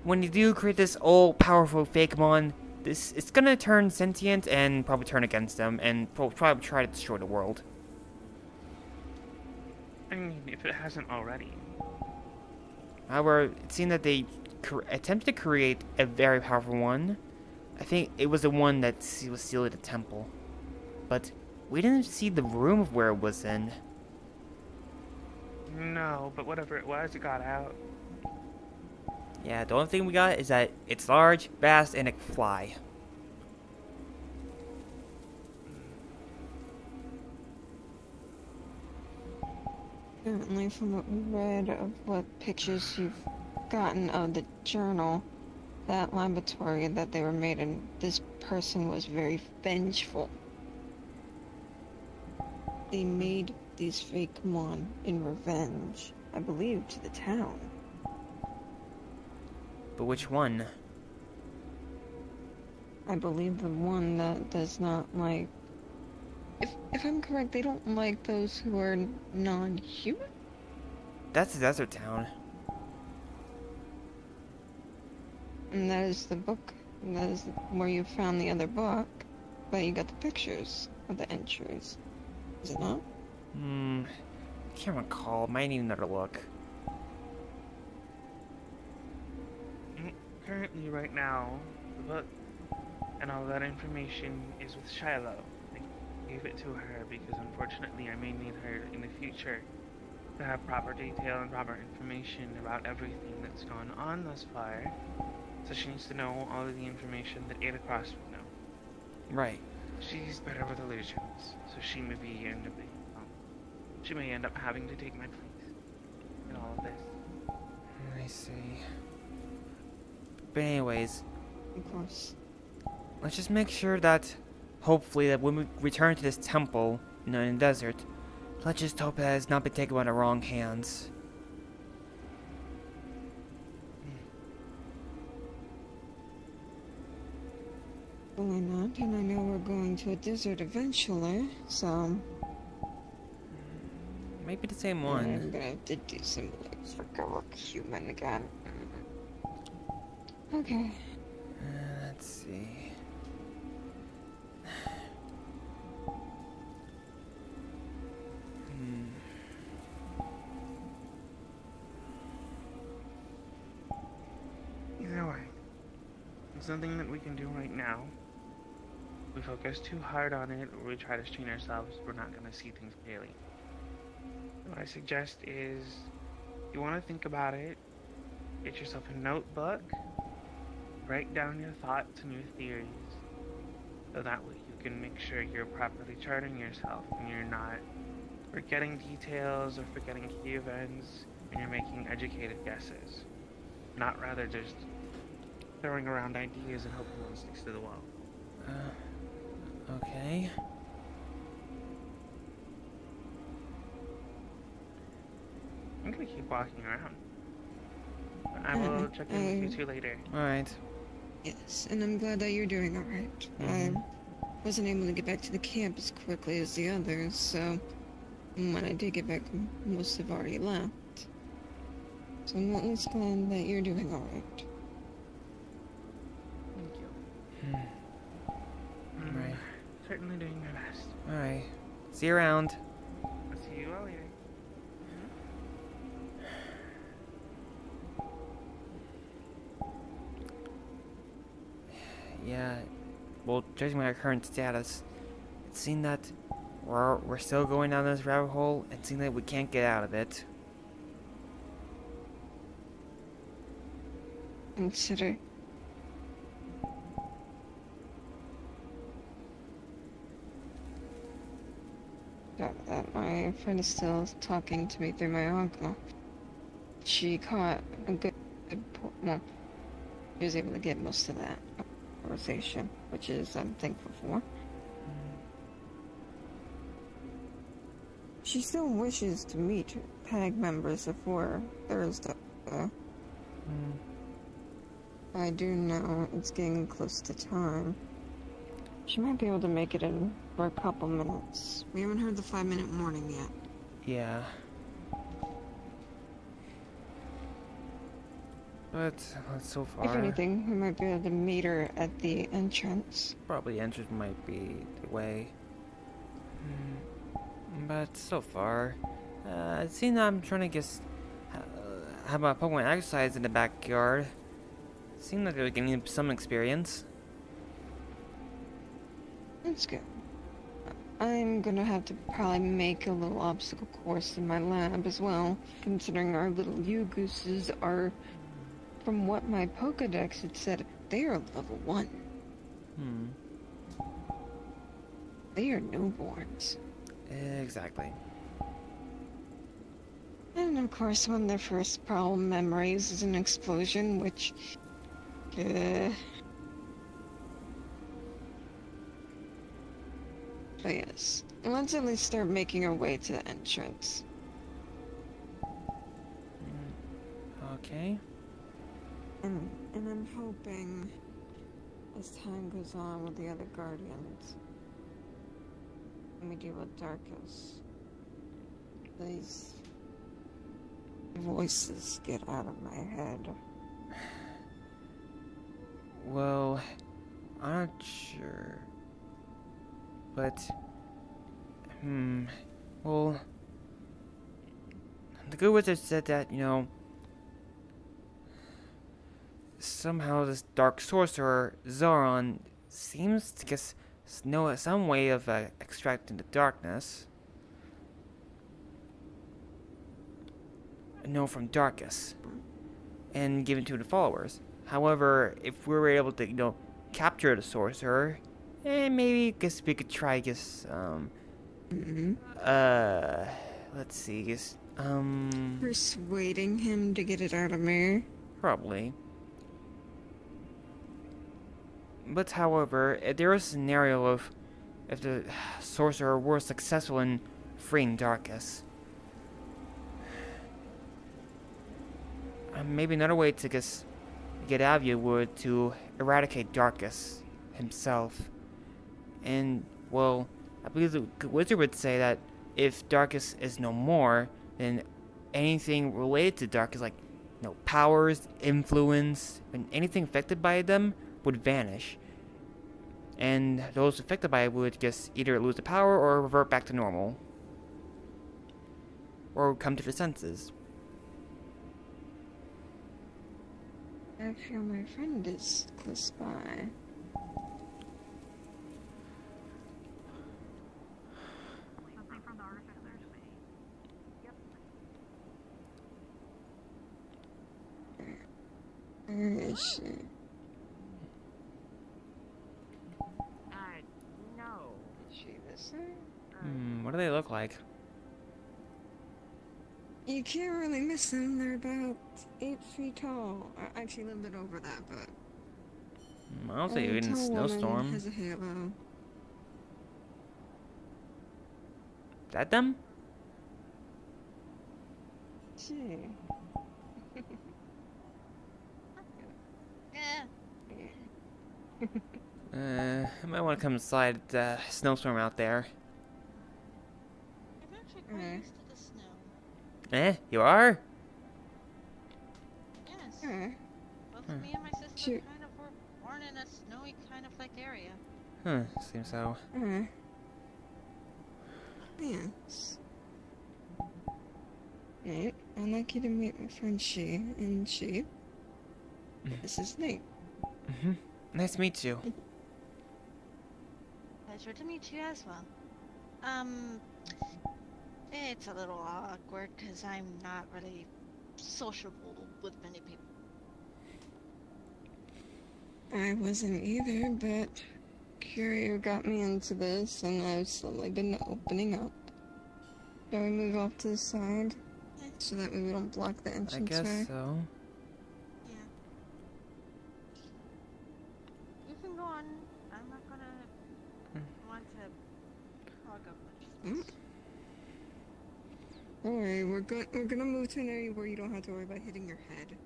when you do create this all-powerful Fakemon, it's gonna turn sentient and probably turn against them and probably try to destroy the world. I mean, if it hasn't already. However, it seemed that they attempted to create a very powerful one. I think it was the one that was sealed at the temple. But we didn't see the room of where it was in. No, but whatever it was, it got out. Yeah, the only thing we got is that it's large, fast, and it can fly. Apparently, from what we read of what pictures you've gotten of the journal, that laboratory that they were made in, this person was very vengeful. They made these fake mon in revenge, I believe, to the town. But which one? I believe the one that does not like... If I'm correct, they don't like those who are non-human? That's the desert town. And that is the book. That is where you found the other book. But you got the pictures of the entries. Is it not? I can't recall. Might need another look. Currently, right now, the book and all that information is with Shiloh. I gave it to her because unfortunately I may need her in the future to have proper detail and proper information about everything that's gone on thus far. So she needs to know all of the information that Ada Cross would know. Right. She's better with illusions, so she may she may end up having to take my place in all of this. I see. But anyways, of course. Let's just make sure that, hopefully, that when we return to this temple, in the desert, let's just hope that it's not been taken by the wrong hands. Why not? And I know we're going to a desert eventually, so... Maybe the same one. I'm gonna have to do some like human again. Okay. Let's see. Either way, it's something that we can do right now. We focus too hard on it, or we try to strain ourselves, we're not going to see things clearly. What I suggest is, if you want to think about it, get yourself a notebook, write down your thoughts and your theories, so that way you can make sure you're properly charting yourself and you're not forgetting details or forgetting key events, and you're making educated guesses, not rather just throwing around ideas and hoping one sticks to the wall. Okay. I'm gonna keep walking around. I will check in with you two later. Alright. Yes, and I'm glad that you're doing alright. I wasn't able to get back to the camp as quickly as the others, so when I did get back, most have already left. So I'm at least glad that you're doing alright. Thank you. Right. Certainly doing my best. Alright. See you around. I'll see you all later. Yeah, well, judging by our current status, it seems that we're still going down this rabbit hole, and seems that we can't get out of it. Consider that my friend is still talking to me through my uncle. She caught a good well, she was able to get most of that conversation, which is I'm thankful for. She still wishes to meet PAG members before Thursday. I do know it's getting close to time. She might be able to make it in for a couple minutes. We haven't heard the 5-minute warning yet. Yeah. But so far, If anything, we might be able to meet her at the entrance. probably the entrance might be the way. But so far, it seems I'm trying to just have my Pokemon exercise in the backyard. Seems like they're getting some experience. That's good. I'm gonna have to probably make a little obstacle course in my lab as well, considering our little U-Gooses are, from what my Pokedex had said, they are level 1. They are newborns. Exactly. And of course, one of their first problem memories is an explosion, which... I But yes, let's at least start making our way to the entrance. Okay. And I'm hoping, as time goes on with the other Guardians, and we deal with Darkus, these voices get out of my head. Well, I'm not sure. But, well, the good wizard said that, you know, somehow this dark sorcerer, Zoran, seems to just know some way of extracting the darkness. Know from Darkus, and give it to the followers. However, if we were able to, you know, capture the sorcerer, maybe guess we could try let's see, persuading him to get it out of me? Probably. But however, if there is a scenario of if the sorcerer were successful in freeing Darkus, maybe another way to get out of you would to eradicate Darkus himself. And, well, I believe the wizard would say that if Darkus is no more, then anything related to Darkus, like, you know, powers, influence, and anything affected by them would vanish. And those affected by it would just either lose the power or revert back to normal. Or come to their senses. I feel my friend is close by. Where is she? No. Is she this way? What do they look like? You can't really miss them. They're about 8 feet tall. Actually, a little bit over that, but... I don't think even in a snowstorm. Has a halo. Is that them? Gee. I might want to come inside the snowstorm out there. I'm actually quite used to the snow. You are? Yes. Both me and my sister kind of were born in a snowy kind of like area. Seems so. Yes. Right, I'd like you to meet my friend She, and She. This is Nate. Nice to meet you. Pleasure to meet you as well. It's a little awkward because I'm not really sociable with many people. I wasn't either, but Curio got me into this, and I've slowly been opening up. Shall we move off to the side? So that way we don't block the entrance. I guess so. Yeah. You can go on. I'm not gonna want to hog up much space. Don't worry, we're gonna move to an area where you don't have to worry about hitting your head.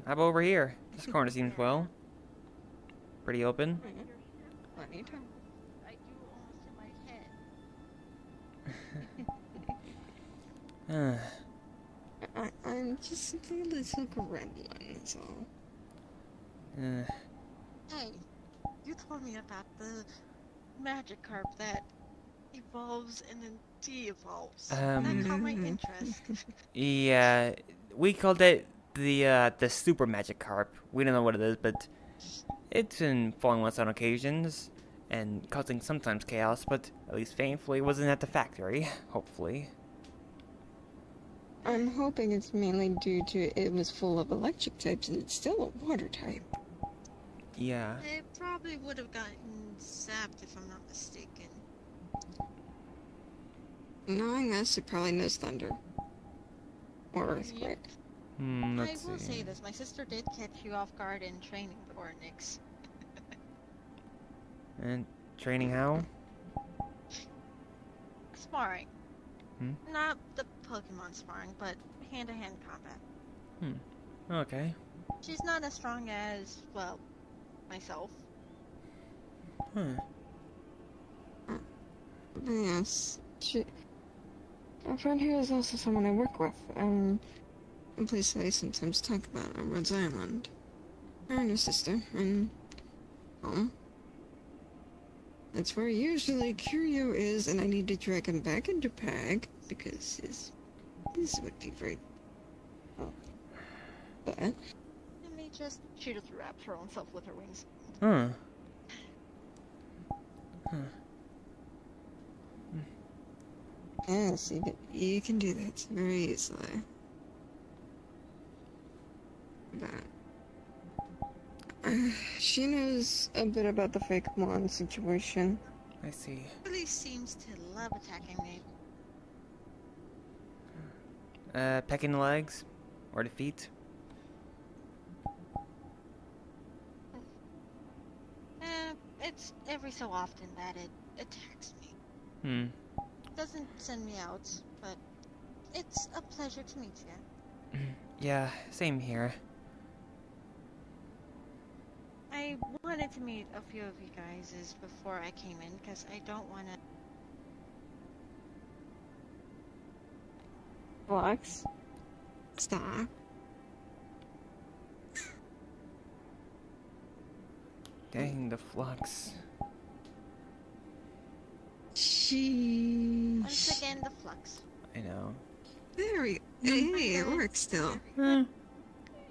How about over here? This corner seems well. Pretty open. Plenty of time. I do almost hit my head. I'm just simply a little gremlin, that's all. Hey, you told me about the magic carp that evolves and then de-evolves. That caught my interest. Yeah, we called it the super magic carp. We don't know what it is, but it's been falling once on occasions and causing sometimes chaos, but at least thankfully it wasn't at the factory, hopefully. I'm hoping it's mainly due to it was full of electric types and it's still a water type. Yeah. It probably would have gotten zapped if I'm not mistaken. Knowing us, it probably knows thunder. Or earthquake. Let's I will see. say this, my sister did catch you off guard in training before Nyx. And Training how? Sparring. Hmm? Not the Pokemon sparring, but hand-to-hand combat. Okay. She's not as strong as, well, myself. Yes. A friend here is also someone I work with. A place I sometimes talk about on Rhodes Island. Her and her sister, and home. That's where usually Curio is, and I need to drag him back into Pag, because this would be very... But... Let me just shoot her through her own self with her wings. Yes, you can do that very easily. But... she knows a bit about the fake Mon situation. I see. Really seems to love attacking me. Pecking the legs? Or the feet? It's every so often that it attacks me. Doesn't send me out, but it's a pleasure to meet you. Yeah, same here. I wanted to meet a few of you guys before I came in, because I don't want to... Flux? Stop. Dang, the flux. Sheesh. Once again, the flux. I know. There we go. Hey, it works still.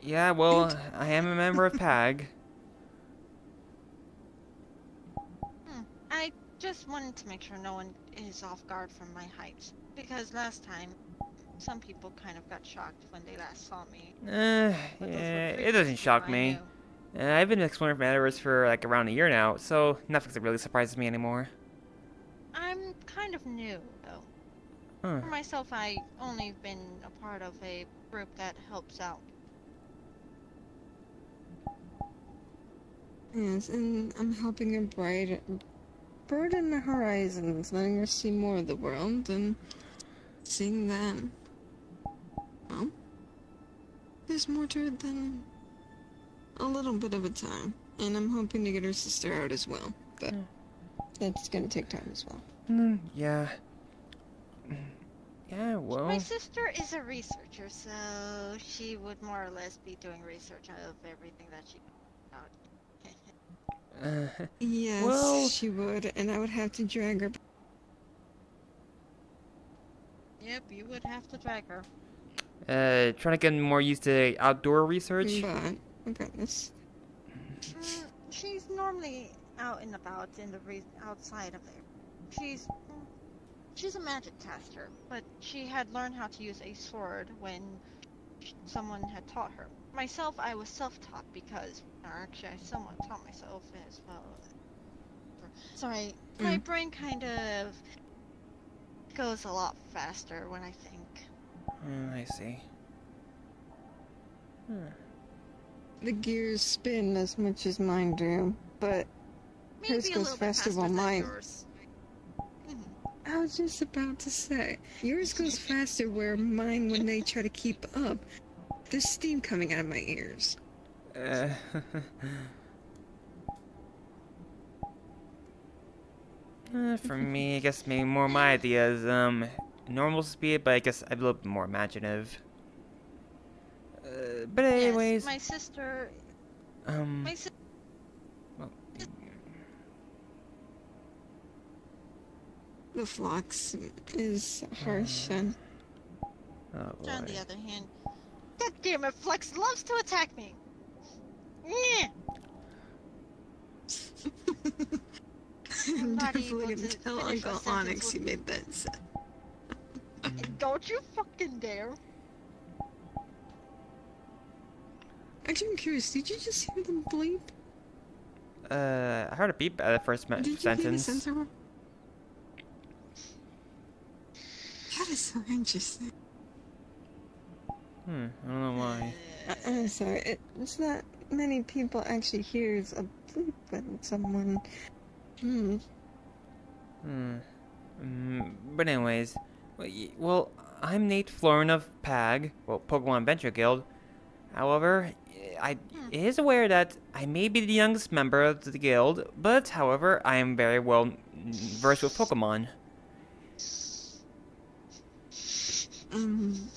Yeah, well, I am a member of PAG. I just wanted to make sure no one is off guard from my height, because last time, some people kind of got shocked when they last saw me. Yeah, it doesn't shock me. I've been exploring metaverse for like around a year now, so nothing really surprises me anymore. I'm kind of new, though. For myself, I only been a part of a group that helps out. Yes, and I'm helping her broaden the horizons, letting her see more of the world, and seeing that, well, there's more to it than a little bit of a time. And I'm hoping to get her sister out as well, but that's gonna take time as well. Yeah. Yeah, well... My sister is a researcher, so she would more or less be doing research of everything that she out. Yes, well... she would, and I would have to drag her. Yep, you would have to drag her. Trying to get more used to outdoor research. But, okay, this... She's normally out and about in the outside of there. She's a magic caster, but she had learned how to use a sword when someone had taught her. Myself, I was self-taught because, actually, I somewhat taught myself as well. Sorry, my brain kind of goes a lot faster when I think. I see. The gears spin as much as mine do, but maybe hers goes faster while mine... I was just about to say, yours goes faster where mine, when they try to keep up, there's steam coming out of my ears. For me, I guess maybe more my ideas, normal speed, but I guess I'm a little bit more imaginative. But anyways... Yes, my sister... Well, the flux is harsh and... Oh boy. On the other hand, God damn it, Flux loves to attack me. Yeah. I'm definitely gonna tell Uncle Onyx you made that set. Don't you fucking dare. Actually, I'm curious, did you just hear them bleep? I heard a beep at the first sentence. Did you hear the sensor? That is so interesting. I don't know why. I'm sorry, it's not many people actually hears a bleep when someone But anyways, well, I'm Nate Florin of PAG, well, Pokemon Adventure Guild. However, I is aware that I may be the youngest member of the guild, but however, I am very well versed with Pokemon.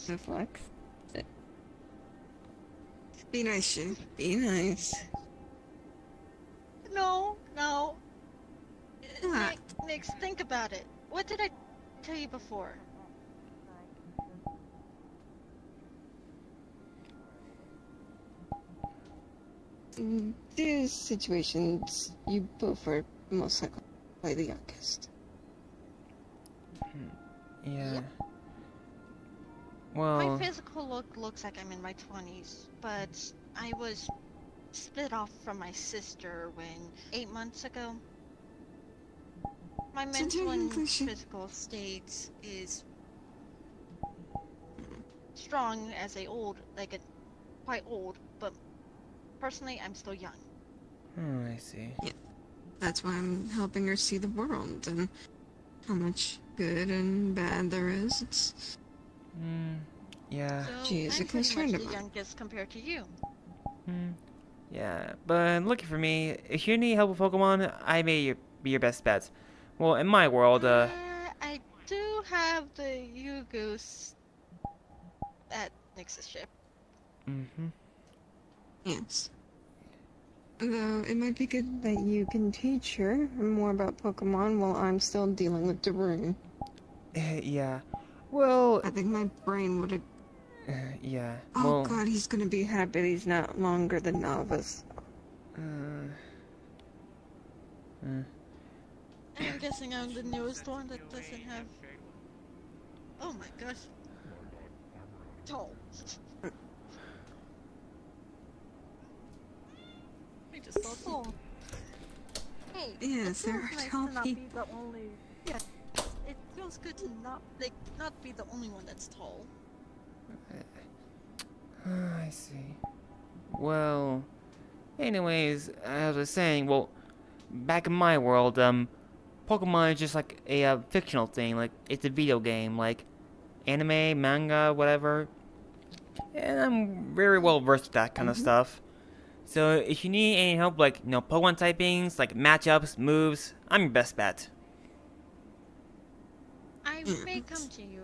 Reflex. Be nice, Shu. Be nice. No. Nix, think about it. What did I tell you before? These situations, you both are most likely the youngest. Yeah. Yep. Well... My physical look looks like I'm in my 20s, but I was split off from my sister 8 months ago. My mental and physical state is strong as quite old, but personally, I'm still young. Oh, I see. Yeah, that's why I'm helping her see the world and how much good and bad there is. It's... yeah. So She is I'm a close pretty friend much of the mine. youngest compared to you. Yeah, but lucky for me, if you need help with Pokemon, I may be your best bet. Well, in my world, I do have the Yugoos at Nix's ship. Yes. Though it might be good that you can teach her more about Pokemon while I'm still dealing with the room. Yeah. Well... I think my brain would have... yeah. Oh god, he's gonna be happy he's not longer the novice. I'm guessing I'm the newest one that doesn't have... Oh my gosh. Tall. I just saw tall. Hey, yes, it feels there are nice tall to not be people. the only... Yeah, it feels good to not be the only one that's tall. I see. Well, anyways, as I was saying, well, back in my world, Pokemon is just like a fictional thing, like it's a video game, like anime, manga, whatever. And I'm very well versed with that kind of stuff. So if you need any help, like, you know, Pokemon typings, like matchups, moves, I'm your best bet. I may come to you,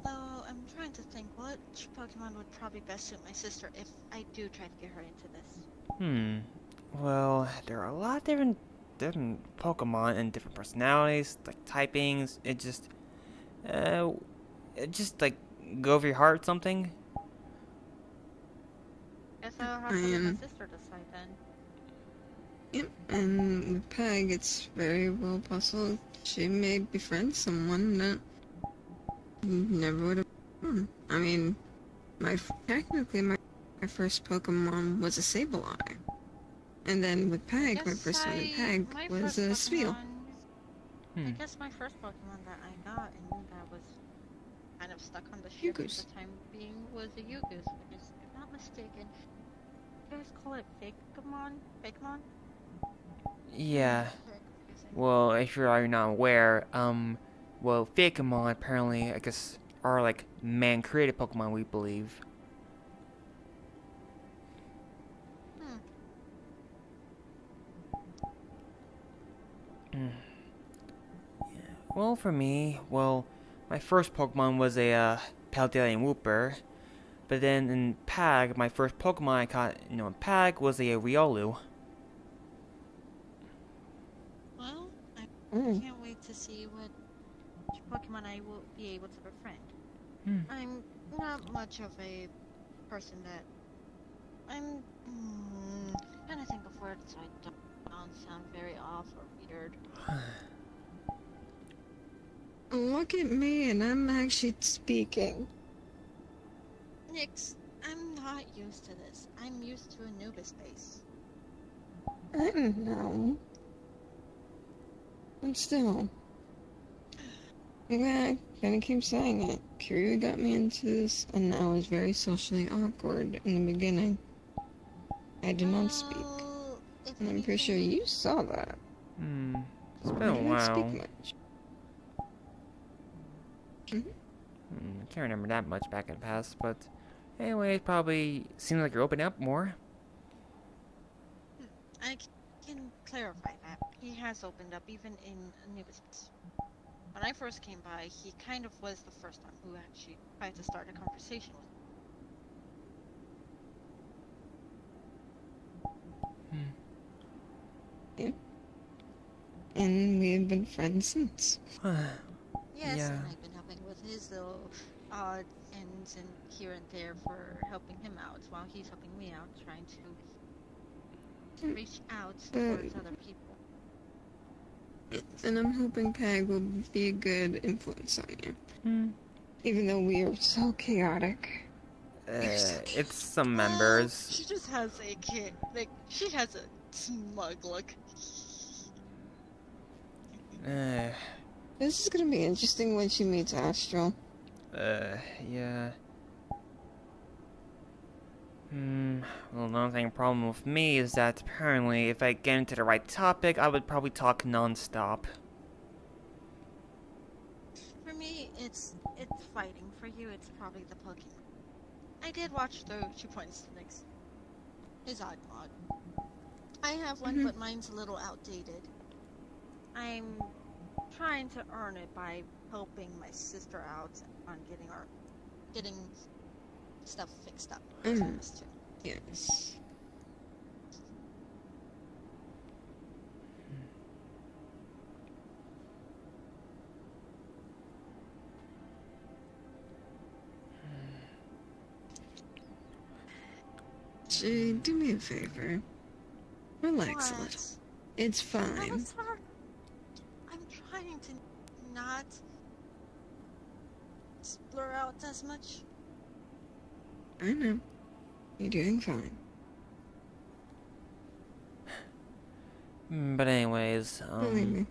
though I'm trying to think which Pokemon would probably best suit my sister if I do try to get her into this. Well, there are a lot of different Pokemon and different personalities, like typings. It just like go over your heart or something. Guess I'll have to let my sister decide then. Yep, and with Peg, it's very well possible she may befriend someone that you never would have known. I mean, technically my first Pokemon was a Sableye. And then with Peg, my first one in Peg was a Spheal. I guess my first Pokemon that I got and that was kind of stuck on the ship at the time being was a Yugoos, which is, if I'm not mistaken, you guys call it Fakemon? Fakemon? Yeah. Well, if you're not aware, well, Fakemon apparently, I guess, are like man-created Pokemon, we believe. Well, for me, well, my first Pokemon was a Paldean Wooper, but then in Pag, my first Pokemon I caught, in Pag was a Riolu. Well, I can't wait to see which Pokemon I will be able to befriend. I'm not much of a person that... I'm trying to think of words so I don't sound very off or weird. Look at me, and I'm actually speaking. Nix, I'm not used to this. I'm used to Anubis base. I don't know. I'm still. I'm gonna keep saying it. Kiryu got me into this, and I was very socially awkward in the beginning. I did not speak. And I'm pretty sure you saw that. It's been a I don't while. speak much. I can't remember that much back in the past, but anyway, it probably seems like you're opening up more. I can clarify that. He has opened up even in Anubis. When I first came by, he kind of was the first one who actually tried to start a conversation with me. Yeah. And we have been friends since. Yes, Yeah. and I've been helping with his little odd ends and here and there for helping him out while he's helping me out, trying to reach out towards other people. And I'm hoping Peg will be a good influence on you. Even though we are so chaotic. It's some members. She just has a kid. Like, she has a smug look. This is gonna be interesting when she meets Astral. Yeah. Well, the only problem with me is that apparently if I get into the right topic, I would probably talk non-stop. For me, it's fighting. For you, it's probably the Pokemon. I did watch the 2 points next. His odd mod. I have one, but mine's a little outdated. I'm trying to earn it by helping my sister out on getting stuff fixed up. Yes. Jay, do me a favor. Relax a little. It's fine. It's hard. I'm trying to not blur out as much. I know. You're doing fine. But anyways, Believe me.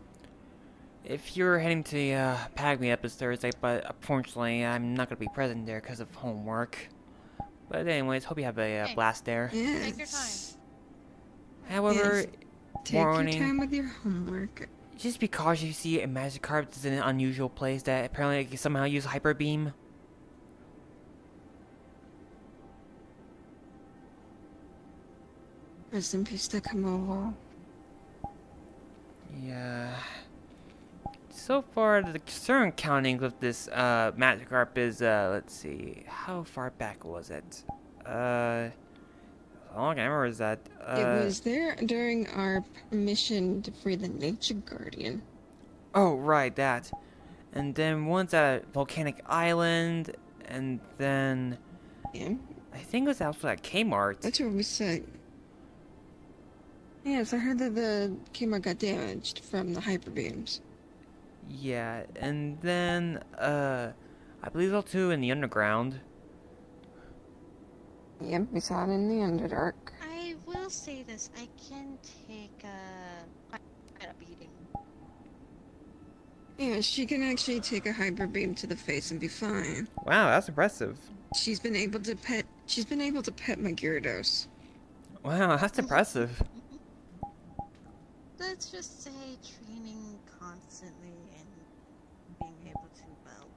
if you're heading to the PAG meetup this Thursday, but unfortunately I'm not gonna be present there because of homework. But anyways, hope you have a blast there. Yes. Take your time. However, Yes. Take your warning, time with your homework. just because you see a Magikarp is in an unusual place that apparently it can somehow use Hyper Beam. Rest in peace to Kamovo. Yeah. So far, the current counting with this Magikarp is, let's see, how far back was it? All I can remember is that, It was there during our mission to free the Nature Guardian. Oh, right, that. And then one's at Volcanic Island, and then... Yeah. I think it was also at Kmart. That's what we said. Yes, I heard that the Kmart got damaged from the hyper beams. Yeah, and then, I believe also in the underground. Yep, we saw it in the Underdark. I will say this, I can take quite a beating. Yeah, she can actually take a hyper beam to the face and be fine. Wow, that's impressive. She's been able to pet my Gyarados. Wow, that's impressive. Let's just say training constantly and being able to, well,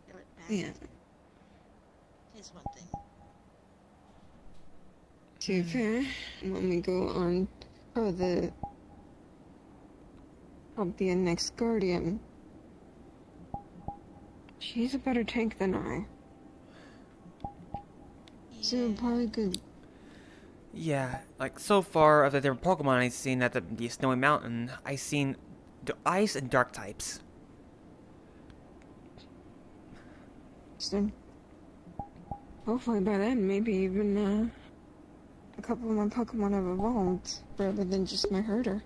do it back. Yeah. Is one thing. To be fair, when we go on for the next Guardian, she's a better tank than I. So probably good. Yeah, like so far of the different Pokemon I've seen at the Snowy Mountain, I've seen the Ice and Dark types. So, hopefully by then, maybe even a couple of my Pokemon have evolved, rather than just my herder.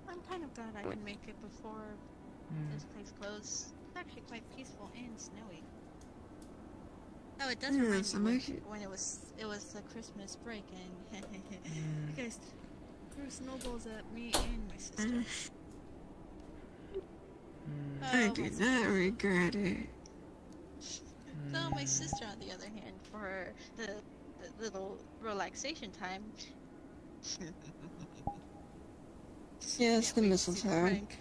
I'm kind of glad I can make it before this place closes. It's actually quite peaceful and snowy. Oh, it does remind me when it was the Christmas break and you guys threw snowballs at me and my sister. I do not regret it. So my sister, on the other hand, for the little relaxation time. Yes, the wait to see mistletoe. Frank.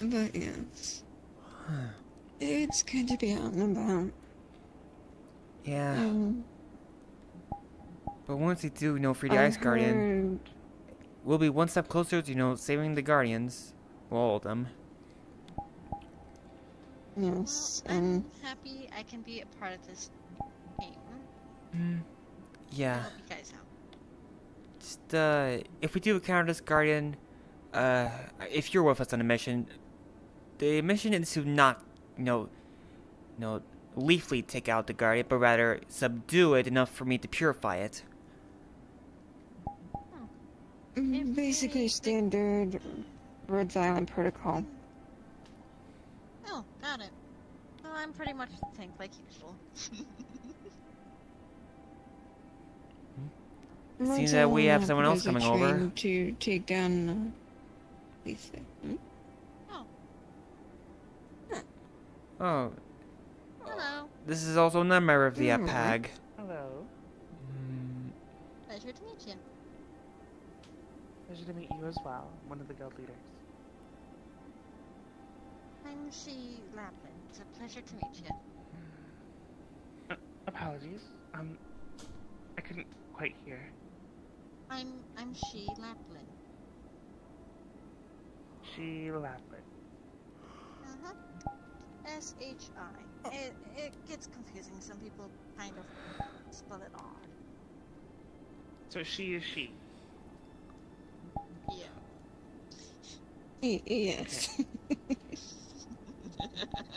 But yes. It's good to be out and about. Yeah. But once we do, free the I've Ice Guardian, we'll be one step closer to, saving the Guardians. Well, all of them. Yes, I'm happy I can be a part of this game. Yeah. I help you guys out. Just, if we do encounter this Guardian, if you're with us on a mission, the mission is to not, lethally take out the Guardian, but rather subdue it enough for me to purify it. Basically standard Rhodes Island protocol. Oh, got it. Well, I'm pretty much the tank like usual. Seems that we have someone else coming over. To take down Lisa. Oh. Hello. This is also another member of the Mm. PAG. Hello. Pleasure to meet you. Pleasure to meet you as well. One of the guild leaders. I'm She Lapin. It's a pleasure to meet you. Apologies. I couldn't quite hear. I'm She Lapin. She Lapin. Uh-huh. S-H-I. It gets confusing. Some people kind of spell it odd. So she is she. Yeah. Yes.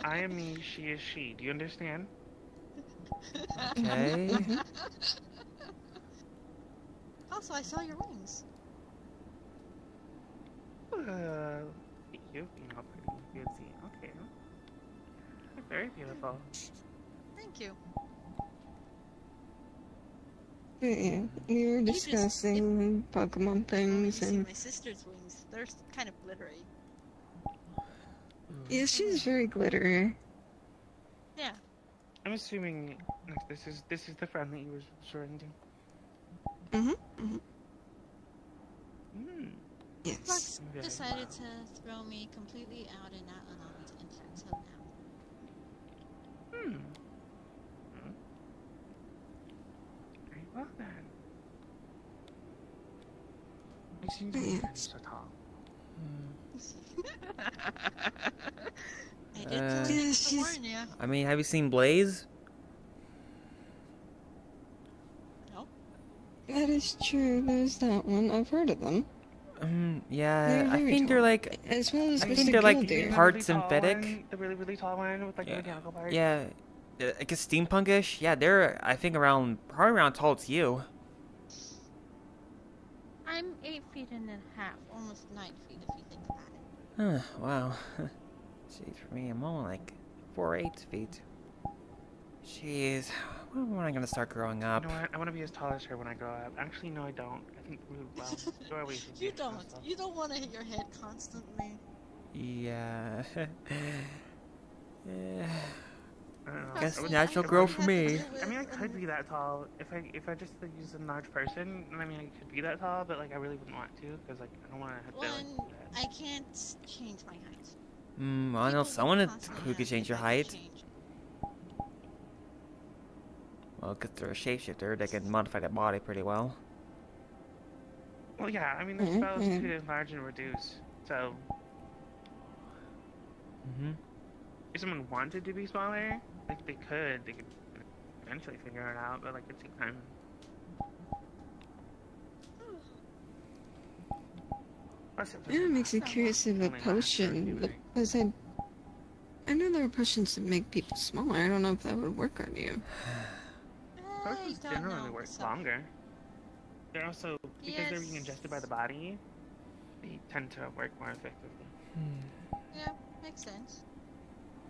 I am me, she is she. Do you understand? Okay. Also, I saw your rings. Thank you. Being all pretty fancy. Okay. They're very beautiful. Thank you. Yeah, we were discussing Pokemon things You see and my sister's wings. They're kind of glittery. yeah, she's very glittery. Yeah. I'm assuming this is the friend that you were referring to. Yes. Flux decided to throw me completely out and not allow me to enter until now. Very well then. I seem to be so tall. I did tell you to warn you. I mean, have you seen Blaze? No. That is true. There's that one. I've heard of them. Yeah, They're I very think they're tall. like, As well as I Mr. think they're like Killdeer. part The synthetic. the really, really tall one with like the mechanical parts. Yeah, I guess steampunkish. Yeah, they're I think probably around tall as you. I'm 8 feet and a half, almost 9 feet if you think about it. Wow. See, for me, I'm only like 4'8" feet. Jeez, when am I gonna start growing up? You know what? I want to be as tall as her when I grow up. Actually, no, I don't. I think go away from You don't. You don't want to hit your head constantly. Yeah. Yeah. I don't know. Guess I would- natural if growth I- for me. I mean, I could be that tall if I just like, use a large person. I mean, I could be that tall, but like I really wouldn't want to because like I don't want to have to. One, Like, do that. I can't change my height. I know someone who could change your height. Well, because they're a shapeshifter, they can modify their body pretty well. Well, yeah. I mean, there's spells to enlarge and reduce. So, if someone wanted to be smaller, like they could eventually figure it out, but like it'd take time. Yeah, it makes me curious of a potion, because I know there are potions that make people smaller. I don't know if that would work on you. Potions generally work longer. They're also, because they're being ingested by the body, they tend to work more effectively. Yeah, makes sense.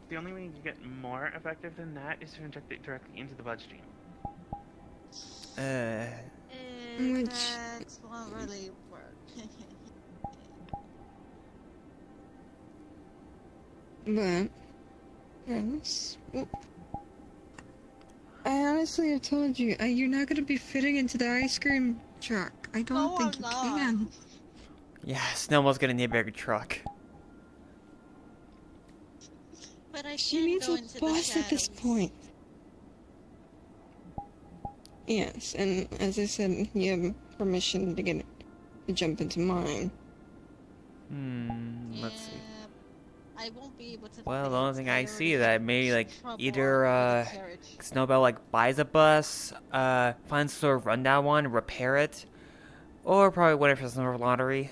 The only way you get more effective than that is to inject it directly into the bloodstream. That won't really work. But Yes. Well, I honestly have told you, you're not going to be fitting into the ice cream truck. I don't think you can. Yeah, Snowball's gonna need a bigger truck. But I She can needs go a into the boss at this shadows. point. Yes, and as I said, you have permission to jump into mine. Let's see. I won't be able to. Well, the only thing I see already that maybe like trouble either with the carriage. Snowball like buys a bus, finds a sort of rundown one, repair it, or probably win it for some sort of lottery.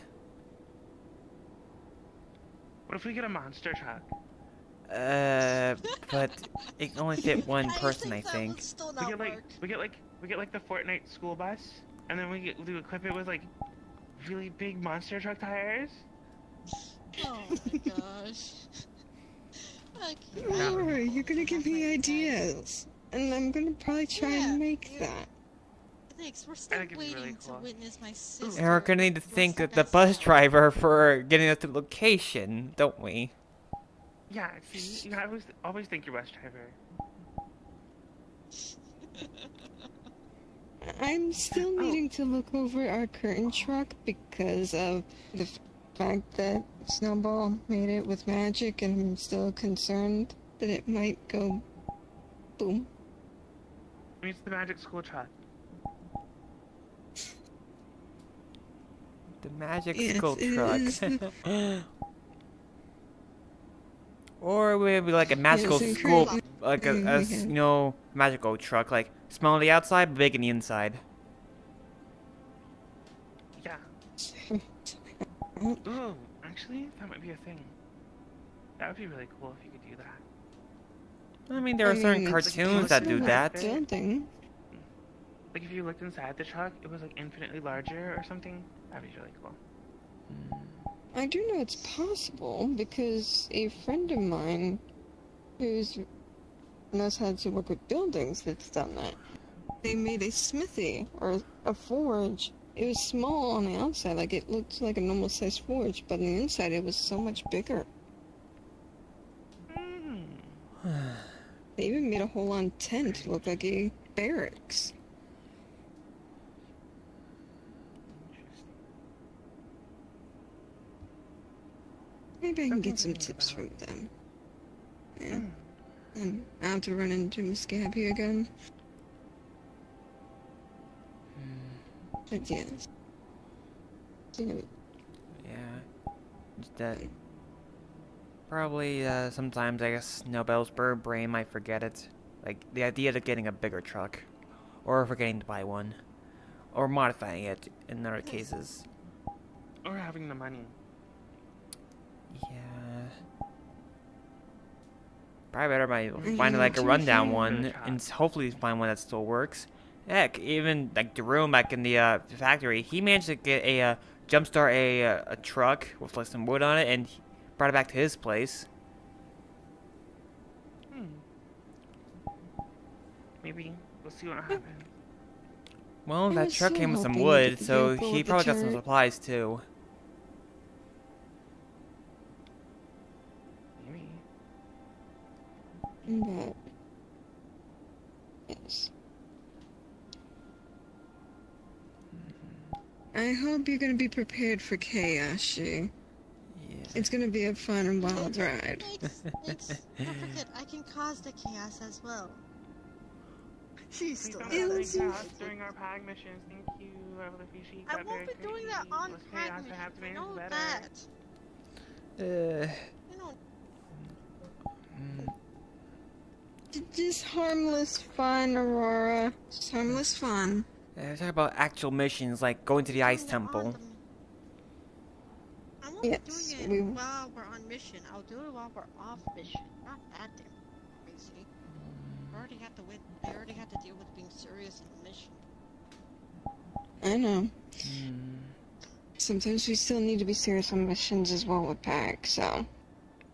What if we get a monster truck? But it can only fit one person, I think. We get like the Fortnite school bus, and then we equip it with like really big monster truck tires. Oh my gosh. Alright, you're gonna give me ideas. And I'm gonna probably try and make that. Thanks, we're still waiting to witness my sister. And we're gonna need to think of the bus driver for getting us to the location, don't we? Yeah, see, you always think your bus driver. I'm still needing to look over our curtain truck because of the fact that Snowball made it with magic, and I'm still concerned that it might go boom. It's the magic school truck. The magic Yes, school it truck. is Or maybe like a magical Yes, school, incredible. like a you know, magical truck, like small on the outside, but big on the inside. Yeah. Ooh, actually, that might be a thing. That would be really cool if you could do that. I mean, there are certain it's cartoons that do possible that. Building. Like if you looked inside the truck, it was like infinitely larger or something. That'd be really cool. I do know it's possible because a friend of mine who knows how to work with buildings that's done that. They made a smithy or a forge. It was small on the outside, like it looked like a normal sized forge, but on the inside it was so much bigger. They even made a whole on tent look like a barracks. Maybe I can get some tips from them. Yeah. And I have to run into Miss Gabby again. But yes. Yeah. Just that. Probably, sometimes I guess Snowball's bird brain might forget it. Like, the idea of getting a bigger truck. Or forgetting to buy one. Or modifying it in other cases. Or having the money. Yeah. Probably better find like a rundown one, and hopefully find one that still works. Heck, even like Jerome back in the factory, he managed to get a jumpstart a truck with like some wood on it, and he brought it back to his place. Maybe we'll see what happens. Well, that was truck so came with some hoping to wood, get the so vehicle he with the probably got some turret. supplies too. But yes. I hope you're gonna be prepared for chaos, She. Yeah. It's gonna be a fun and wild ride. Don't forget, I can cause the chaos as well. She's still chaos during our PAG missions. Thank you, Fishy. I won't be doing that on PAG missions. I know that. You know. Just harmless fun, Aurora. Just harmless fun. Talk about actual missions, like going to the Ice Temple. I won't be doing it while we're on mission. I'll do it while we're off mission. Not that damn crazy. I already had to deal with being serious in the mission. I know. Sometimes we still need to be serious on missions as well with PAC, so.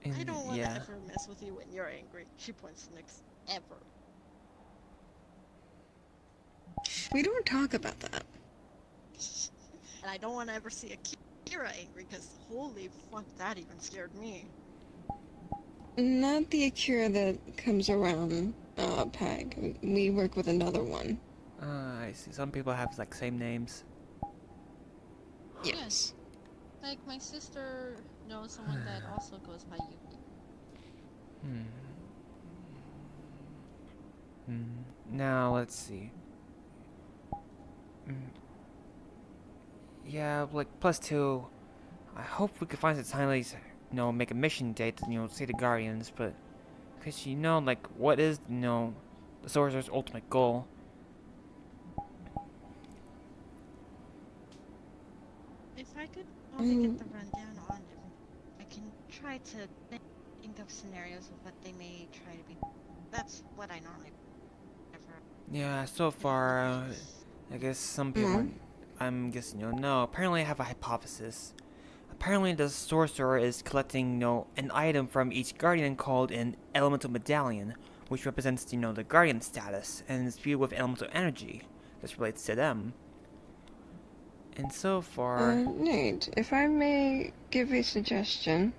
I don't want to ever mess with you when you're angry. She points next ever. We don't talk about that. And I don't want to ever see Akira angry, because holy fuck, that even scared me. Not the Akira that comes around Peg. We work with another one. I see. Some people have like same names. Yes. Like my sister knows someone that also goes by Yuki. Now let's see. Yeah, like +2. I hope we could find some time, at least, make a mission date, see the Guardians, but because like, what is, the Sorcerer's ultimate goal? If I could only get the rundown on it, I can try to think of scenarios of what they may try to be. That's what I normally prefer. Yeah, so far, I guess some people, I'm guessing, no. Apparently I have a hypothesis. Apparently the Sorcerer is collecting, an item from each Guardian called an Elemental Medallion, which represents, the Guardian status, and is viewed with elemental energy. This relates to them. And so far... Nate, if I may give a suggestion.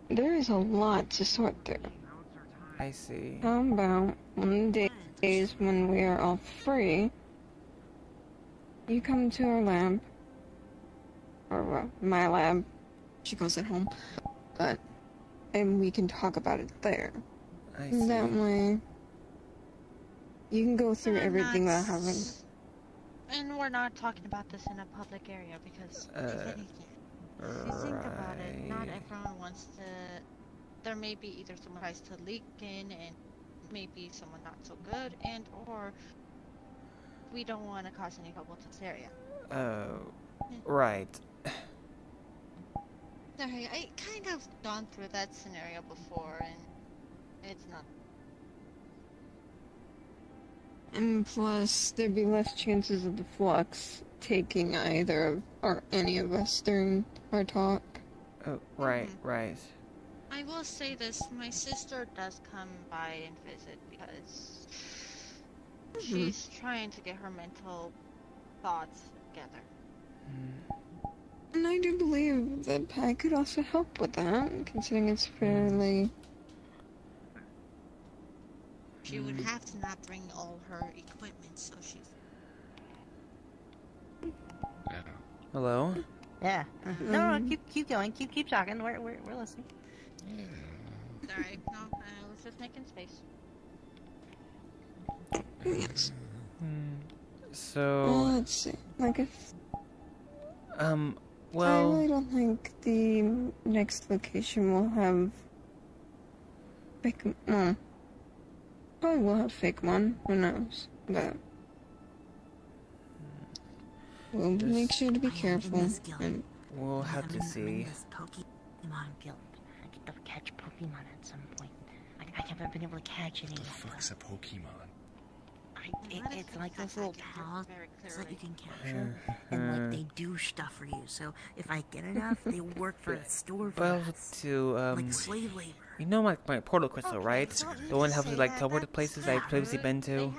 There is a lot to sort through. I see. How about on the days when we are all free, you come to our lab, or my lab, she calls it home, and we can talk about it there. I see. That way, you can go through everything that happened. And we're not talking about this in a public area because, if anything, if you think about it, not everyone wants to. There may be either someone tries to leak in, and maybe someone not so good, and or we don't want to cause any trouble to this area. Right. Sorry, I kind of gone through that scenario before, and it's not. And plus, there'd be less chances of the Flux taking either or any of us during our talk. Oh, right, right. I will say this, my sister does come by and visit because she's trying to get her mental thoughts together. And I do believe that Pat could also help with that, considering it's fairly... She would have to not bring all her equipment, so she's... Hello? Yeah. No, keep going. Keep talking. We're listening. Sorry, no, I was just making space. Yes. So... Well, let's see. Like if... well... I really don't think the next location will have... Well, probably will have Fakemon, who knows, but... We'll make sure to be careful, and... We'll have to see. Pokemon Guild. I get to catch Pokemon at some point. I haven't been able to catch any What the yet. fuck's a Pokemon? It's like those little pals that you can capture, and like they do stuff for you. So if I get enough, they work for a store for us. Like slave labor. You know my portal crystal, right? The one that helps you like teleport to places I've previously been to.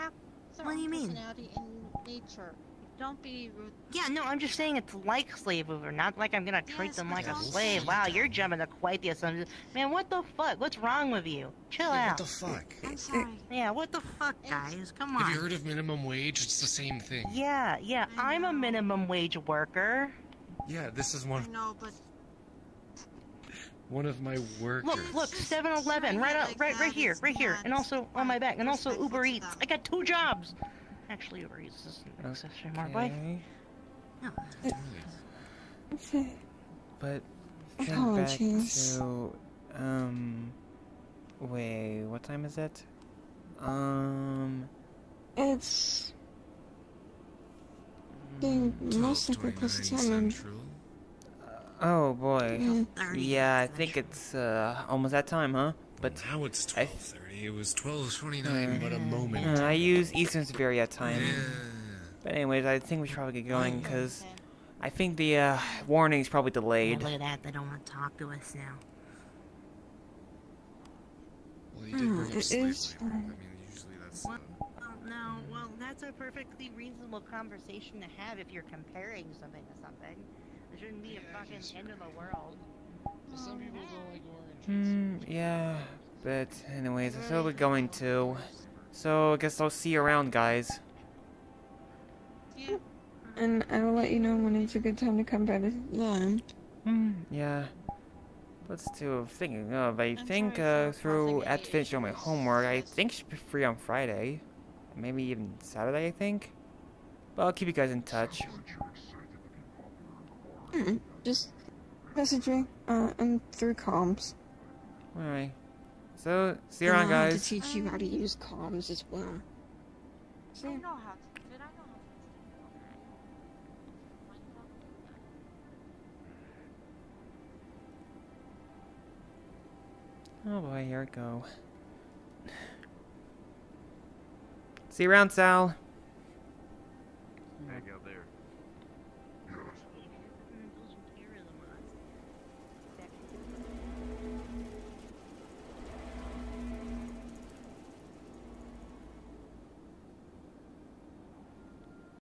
What do you mean? In nature. Don't be rude. Yeah, no, I'm just saying it's like slave labor, not like I'm gonna treat them like a slave. Wow, you're jumping to quite the assumption. Man, what the fuck? What's wrong with you? Chill out. What the fuck? I'm sorry. Yeah, what the fuck, guys? Come on. Have you heard of minimum wage? It's the same thing. Yeah, I'm a minimum wage worker. Yeah, this is one. No, but One of my workers. Look, 7-Eleven, right here, and also on my back, and also Uber Eats. I got 2 jobs. Actually, Uber Eats is an accessory more bike. But Apologies. back to wait, what time is it? It's getting most likely close to time. Oh boy. Yeah, I think it's almost that time, huh? But now it's 12:30. It was 12:29, but a moment. I use Eastern Severia time. But anyways, I think we should probably get going because I think the warning's probably delayed. Yeah, look at that. They don't want to talk to us now. Well, you did bring up it slave is labor. I mean, usually that's. Well, that's a perfectly reasonable conversation to have if you're comparing something to something. There shouldn't be a fucking end of the world. Some people don't like orange Yeah, but anyways, I still be going to. So I guess I'll see you around, guys. Yeah. And I will let you know when it's a good time to come by the land. Yeah. Let's do thinking of. I think through after finishing my homework, I think should be free on Friday, maybe even Saturday. I think. But I'll keep you guys in touch. Just message me and through comms. All right. So see you And around, I'll have guys. to teach you how to use comms as well. I know how to. Did I know Oh boy, here it go. See you around, Sal.